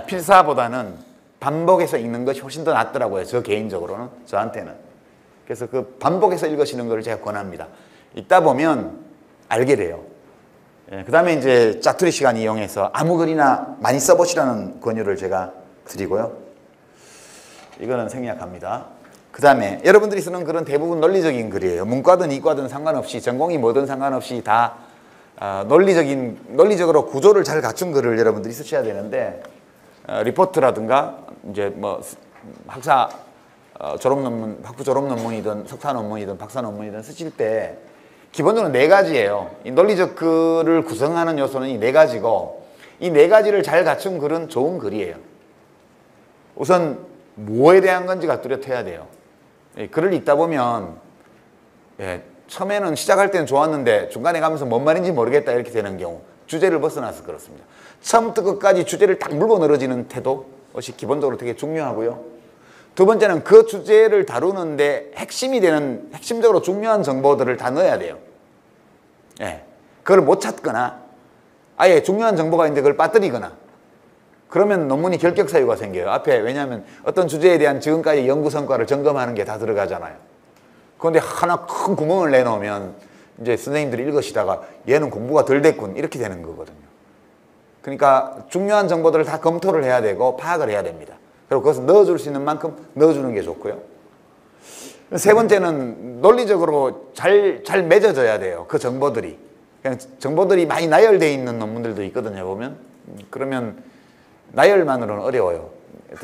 필사보다는 반복해서 읽는 것이 훨씬 더 낫더라고요. 저 개인적으로는, 저한테는. 그래서 그 반복해서 읽으시는 걸 제가 권합니다. 읽다 보면 알게 돼요. 그 다음에 이제 짜투리 시간 이용해서 아무 글이나 많이 써보시라는 권유를 제가 드리고요. 이거는 생략합니다. 그 다음에 여러분들이 쓰는 글은 대부분 논리적인 글이에요. 문과든 이과든 상관없이, 전공이 뭐든 상관없이 다 논리적으로 구조를 잘 갖춘 글을 여러분들이 쓰셔야 되는데, 리포트라든가 이제 뭐 학사 졸업논문, 학부 졸업논문이든 석사 논문이든 박사 논문이든 쓰실 때 기본적으로 네 가지예요. 이 논리적 글을 구성하는 요소는 이 네 가지고, 이 네 가지를 잘 갖춘 글은 좋은 글이에요. 우선 뭐에 대한 건지가 뚜렷해야 돼요. 글을 읽다 보면 처음에는 시작할 때는 좋았는데 중간에 가면서 뭔 말인지 모르겠다 이렇게 되는 경우, 주제를 벗어나서 그렇습니다. 처음부터 끝까지 주제를 딱 물고 늘어지는 태도, 것이 기본적으로 되게 중요하고요. 두 번째는 그 주제를 다루는데 핵심적으로 중요한 정보들을 다 넣어야 돼요. 그걸 못 찾거나 아예 중요한 정보가 있는데 그걸 빠뜨리거나 그러면 논문이 결격 사유가 생겨요. 앞에, 왜냐하면 어떤 주제에 대한 지금까지 연구 성과를 점검하는 게 다 들어가잖아요. 그런데 하나 큰 구멍을 내놓으면 이제 선생님들이 읽으시다가 얘는 공부가 덜 됐군 이렇게 되는 거거든요. 그러니까 중요한 정보들을 다 검토를 해야 되고 파악을 해야 됩니다. 그리고 그것을 넣어줄 수 있는 만큼 넣어주는 게 좋고요. 세 번째는 논리적으로 잘 맺어져야 돼요. 그 정보들이. 그냥 정보들이 많이 나열되어 있는 논문들도 있거든요. 보면. 그러면 나열만으로는 어려워요.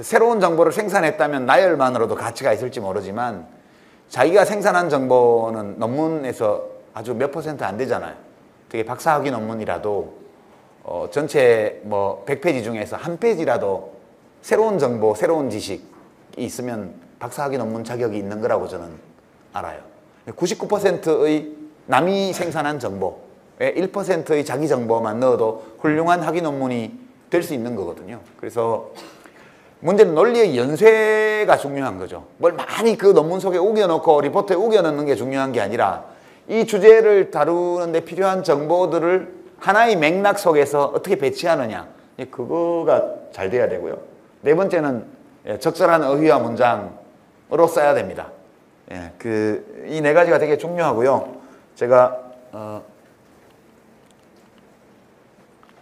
새로운 정보를 생산했다면 나열만으로도 가치가 있을지 모르지만 자기가 생산한 정보는 논문에서 아주 몇 % 안 되잖아요. 되게 박사학위 논문이라도 전체 뭐 100페이지 중에서 한 페이지라도 새로운 정보, 새로운 지식이 있으면 박사학위 논문 자격이 있는 거라고 저는 알아요. 99%의 남이 생산한 정보에 1%의 자기 정보만 넣어도 훌륭한 학위 논문이 될 수 있는 거거든요. 그래서 문제는 논리의 연쇄가 중요한 거죠. 뭘 많이 그 논문 속에 우겨놓고 리포트에 우겨넣는 게 중요한 게 아니라 이 주제를 다루는데 필요한 정보들을 하나의 맥락 속에서 어떻게 배치하느냐, 그거가 잘 돼야 되고요. 네 번째는 적절한 어휘와 문장으로 써야 됩니다. 이 네 가지가 되게 중요하고요. 제가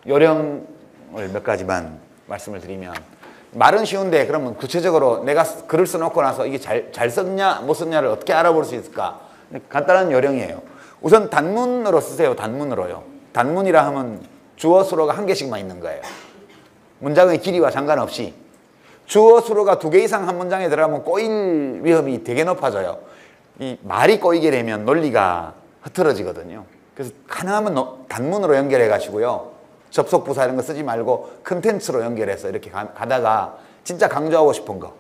요령을 몇 가지만 말씀을 드리면, 말은 쉬운데 그러면 구체적으로 내가 글을 써놓고 나서 이게 잘 썼냐 못 썼냐를 어떻게 알아볼 수 있을까? 간단한 요령이에요. 우선 단문으로 쓰세요. 단문으로요. 단문이라 하면 주어 수로가 한 개씩만 있는 거예요. 문장의 길이와 상관없이. 주어 수로가 2개 이상 한 문장에 들어가면 꼬일 위험이 되게 높아져요. 이 말이 꼬이게 되면 논리가 흐트러지거든요. 그래서 가능하면 단문으로 연결해 가시고요. 접속 부사 이런 거 쓰지 말고 컨텐츠로 연결해서 이렇게 가다가 진짜 강조하고 싶은 거,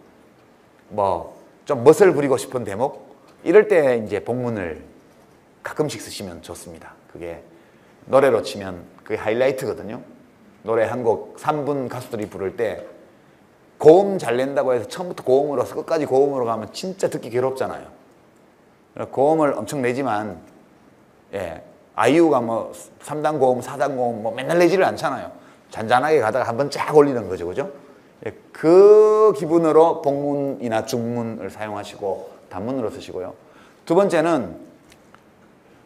뭐 좀 멋을 부리고 싶은 대목, 이럴 때 이제 본문을 가끔씩 쓰시면 좋습니다. 그게 노래로 치면 그게 하이라이트거든요. 노래 한 곡 3분 가수들이 부를 때 고음 잘 낸다고 해서 처음부터 고음으로서 끝까지 고음으로 가면 진짜 듣기 괴롭잖아요. 고음을 엄청 내지만 아이유가 뭐 3단 고음, 4단 고음 뭐 맨날 내지를 않잖아요. 잔잔하게 가다가 한번 쫙 올리는 거죠. 그죠? 그 기분으로 복문이나 중문을 사용하시고 단문으로 쓰시고요. 두 번째는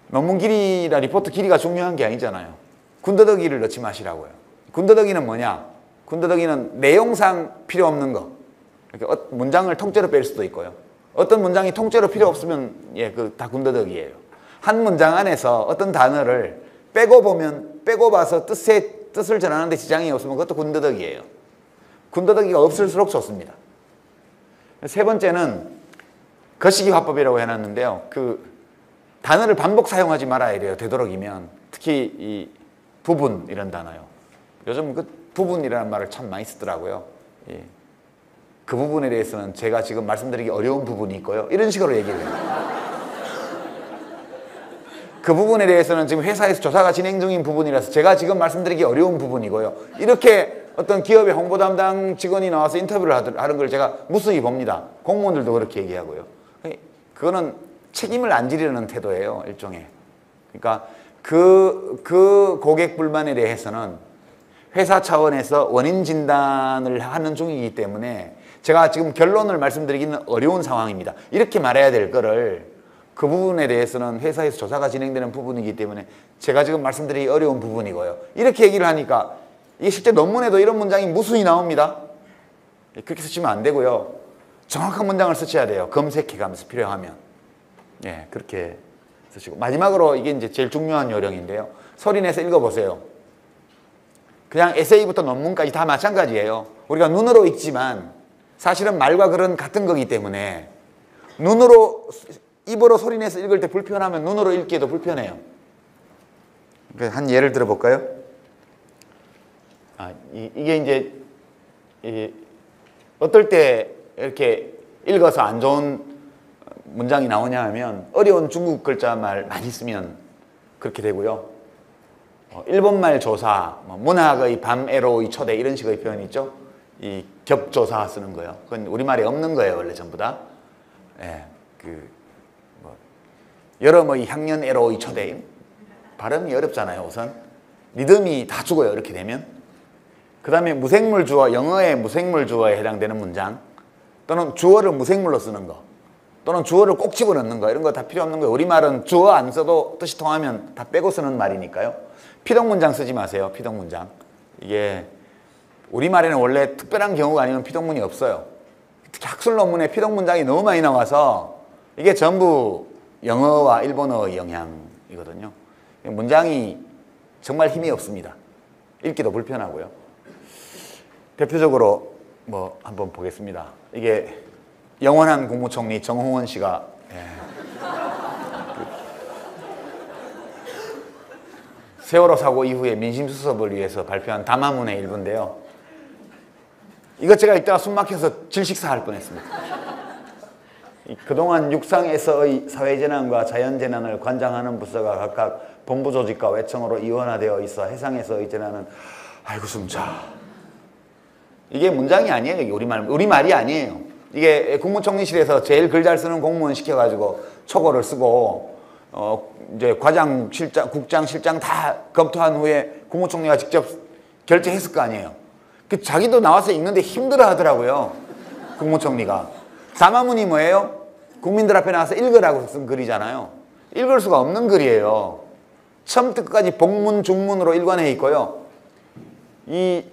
논문 길이나 리포트 길이가 중요한 게 아니잖아요. 군더더기를 넣지 마시라고요. 군더더기는 뭐냐? 군더더기는 내용상 필요 없는 거. 이렇게 문장을 통째로 뺄 수도 있고요. 어떤 문장이 통째로 필요 없으면 그 다 군더더기예요. 한 문장 안에서 어떤 단어를 빼고 봐서 뜻을 전하는데 지장이 없으면 그것도 군더더기예요. 군더더기가 없을수록 좋습니다. 세 번째는 거시기 화법이라고 해놨는데요. 그 단어를 반복 사용하지 말아야 돼요. 되도록이면. 특히 이 부분 이런 단어요. 요즘 그 부분이라는 말을 참 많이 쓰더라고요. 그 부분에 대해서는 제가 지금 말씀드리기 어려운 부분이 있고요. 이런 식으로 얘기를 해요. 그 부분에 대해서는 지금 회사에서 조사가 진행 중인 부분이라서 제가 지금 말씀드리기 어려운 부분이고요. 이렇게 어떤 기업의 홍보 담당 직원이 나와서 인터뷰를 하는 걸 제가 무수히 봅니다. 공무원들도 그렇게 얘기하고요. 그거는 책임을 안 지려는 태도예요. 일종의. 그러니까 그 고객 불만에 대해서는 회사 차원에서 원인 진단을 하는 중이기 때문에 제가 지금 결론을 말씀드리기는 어려운 상황입니다. 이렇게 말해야 될 거를 그 부분에 대해서는 회사에서 조사가 진행되는 부분이기 때문에 제가 지금 말씀드리기 어려운 부분이고요. 이렇게 얘기를 하니까 이게 실제 논문에도 이런 문장이 무수히 나옵니다. 그렇게 쓰시면 안 되고요. 정확한 문장을 쓰셔야 돼요. 검색해가면서 필요하면. 예, 그렇게 쓰시고. 마지막으로 이게 이제 제일 중요한 요령인데요. 소리 내서 읽어보세요. 그냥 에세이부터 논문까지 다 마찬가지예요. 우리가 눈으로 읽지만 사실은 말과 글은 같은 거기 때문에 입으로 소리 내서 읽을 때 불편하면 눈으로 읽기에도 불편해요. 한 예를 들어볼까요? 이게 이제 어떨 때 이렇게 읽어서 안 좋은 문장이 나오냐 하면 어려운 중국 글자 말 많이 쓰면 그렇게 되고요. 일본말 조사, 문학의 밤에로의 초대 이런 식의 표현이 있죠. 이 겹조사 쓰는 거예요. 그건 우리말에 없는 거예요, 원래 전부 다. 예, 여름의 향년에로의 초대. 발음이 어렵잖아요, 우선. 리듬이 다 죽어요, 이렇게 되면. 그 다음에 무생물 주어, 영어의 무생물 주어에 해당되는 문장, 또는 주어를 무생물로 쓰는 거, 또는 주어를 꼭 집어넣는 거, 이런 거 다 필요 없는 거예요. 우리말은 주어 안 써도 뜻이 통하면 다 빼고 쓰는 말이니까요. 피동문장 쓰지 마세요, 피동문장. 이게 우리말에는 원래 특별한 경우가 아니면 피동문이 없어요. 특히 학술 논문에 피동문장이 너무 많이 나와서 이게 전부 영어와 일본어의 영향이거든요. 문장이 정말 힘이 없습니다. 읽기도 불편하고요. 대표적으로 한번 보겠습니다. 이게 영원한 국무총리 정홍원 씨가 세월호 사고 이후에 민심수습을 위해서 발표한 담화문의 일부인데요. 이거 제가 읽다가 숨 막혀서 질식사할 뻔했습니다. 그동안 육상에서의 사회재난과 자연재난을 관장하는 부서가 각각 본부조직과 외청으로 이원화되어 있어 해상에서의 재난은 아이고 숨차. 이게 문장이 아니에요. 이게 우리말이 아니에요. 이게 국무총리실에서 제일 글 잘 쓰는 공무원 시켜가지고 초고를 쓰고 이제 과장, 실장, 국장, 실장 다 검토한 후에 국무총리가 직접 결재했을 거 아니에요. 자기도 나와서 읽는데 힘들어 하더라고요. 국무총리가. 담화문이 뭐예요? 국민들 앞에 나와서 읽으라고 쓴 글이잖아요. 읽을 수가 없는 글이에요. 처음부터 끝까지 복문, 중문으로 일관해 있고요. 이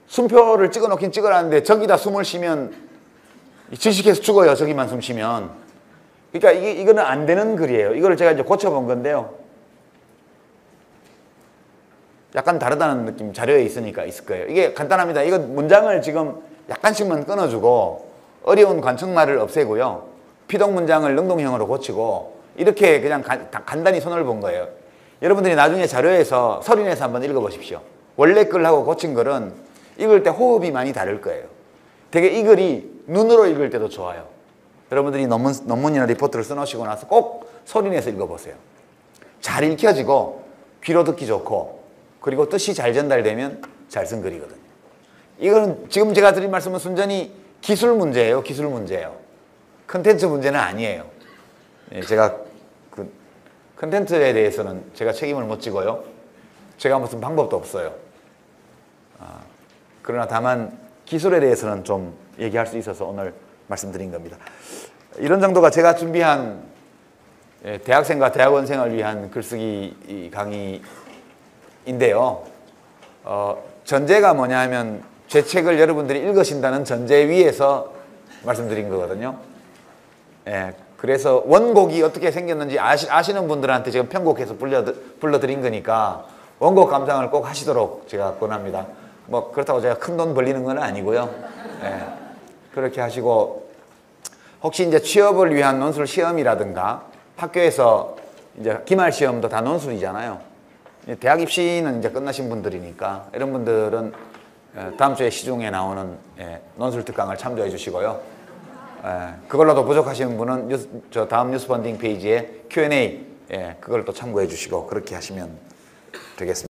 숨표를 찍어놓긴 찍어놨는데 저기다 숨을 쉬면 질식해서 죽어요. 저기만 숨 쉬면. 그러니까 이거는 안 되는 글이에요. 이걸 제가 이제 고쳐본 건데요. 약간 다르다는 느낌 자료에 있으니까 있을 거예요. 이게 간단합니다. 이거 문장을 지금 약간씩만 끊어주고 어려운 관측말을 없애고요. 피동문장을 능동형으로 고치고 이렇게 그냥 간단히 손을 본 거예요. 여러분들이 나중에 자료에서 소리 내서 한번 읽어보십시오. 원래 글하고 고친 글은 읽을 때 호흡이 많이 다를 거예요. 되게 이 글이 눈으로 읽을 때도 좋아요. 여러분들이 논문이나 리포트를 써놓으시고 나서 꼭 소리 내서 읽어보세요. 잘 읽혀지고 귀로 듣기 좋고 그리고 뜻이 잘 전달되면 잘 쓴 글이거든요. 이거는 지금 제가 드린 말씀은 순전히 기술 문제예요. 기술 문제예요. 컨텐츠 문제는 아니에요. 제가 그 컨텐츠에 대해서는 제가 책임을 못 지고요. 제가 무슨 방법도 없어요. 그러나 다만 기술에 대해서는 좀 얘기할 수 있어서 오늘 말씀드린 겁니다. 이런 정도가 제가 준비한 대학생과 대학원생을 위한 글쓰기 강의인데요. 전제가 뭐냐 하면 제 책을 여러분들이 읽으신다는 전제 위에서 말씀드린 거거든요. 그래서 원곡이 어떻게 생겼는지 아시는 분들한테 지금 편곡해서 불러드린 거니까 원곡 감상을 꼭 하시도록 제가 권합니다. 그렇다고 제가 큰 돈 벌리는 건 아니고요. 그렇게 하시고 혹시 이제 취업을 위한 논술 시험이라든가 학교에서 이제 기말 시험도 다 논술이잖아요. 대학 입시는 이제 끝나신 분들이니까 이런 분들은 다음 주에 시중에 나오는 논술 특강을 참조해 주시고요. 그걸로도 부족하신 분은 저 다음 뉴스 펀딩 페이지에 Q&A 그걸 또 참고해 주시고 그렇게 하시면 되겠습니다.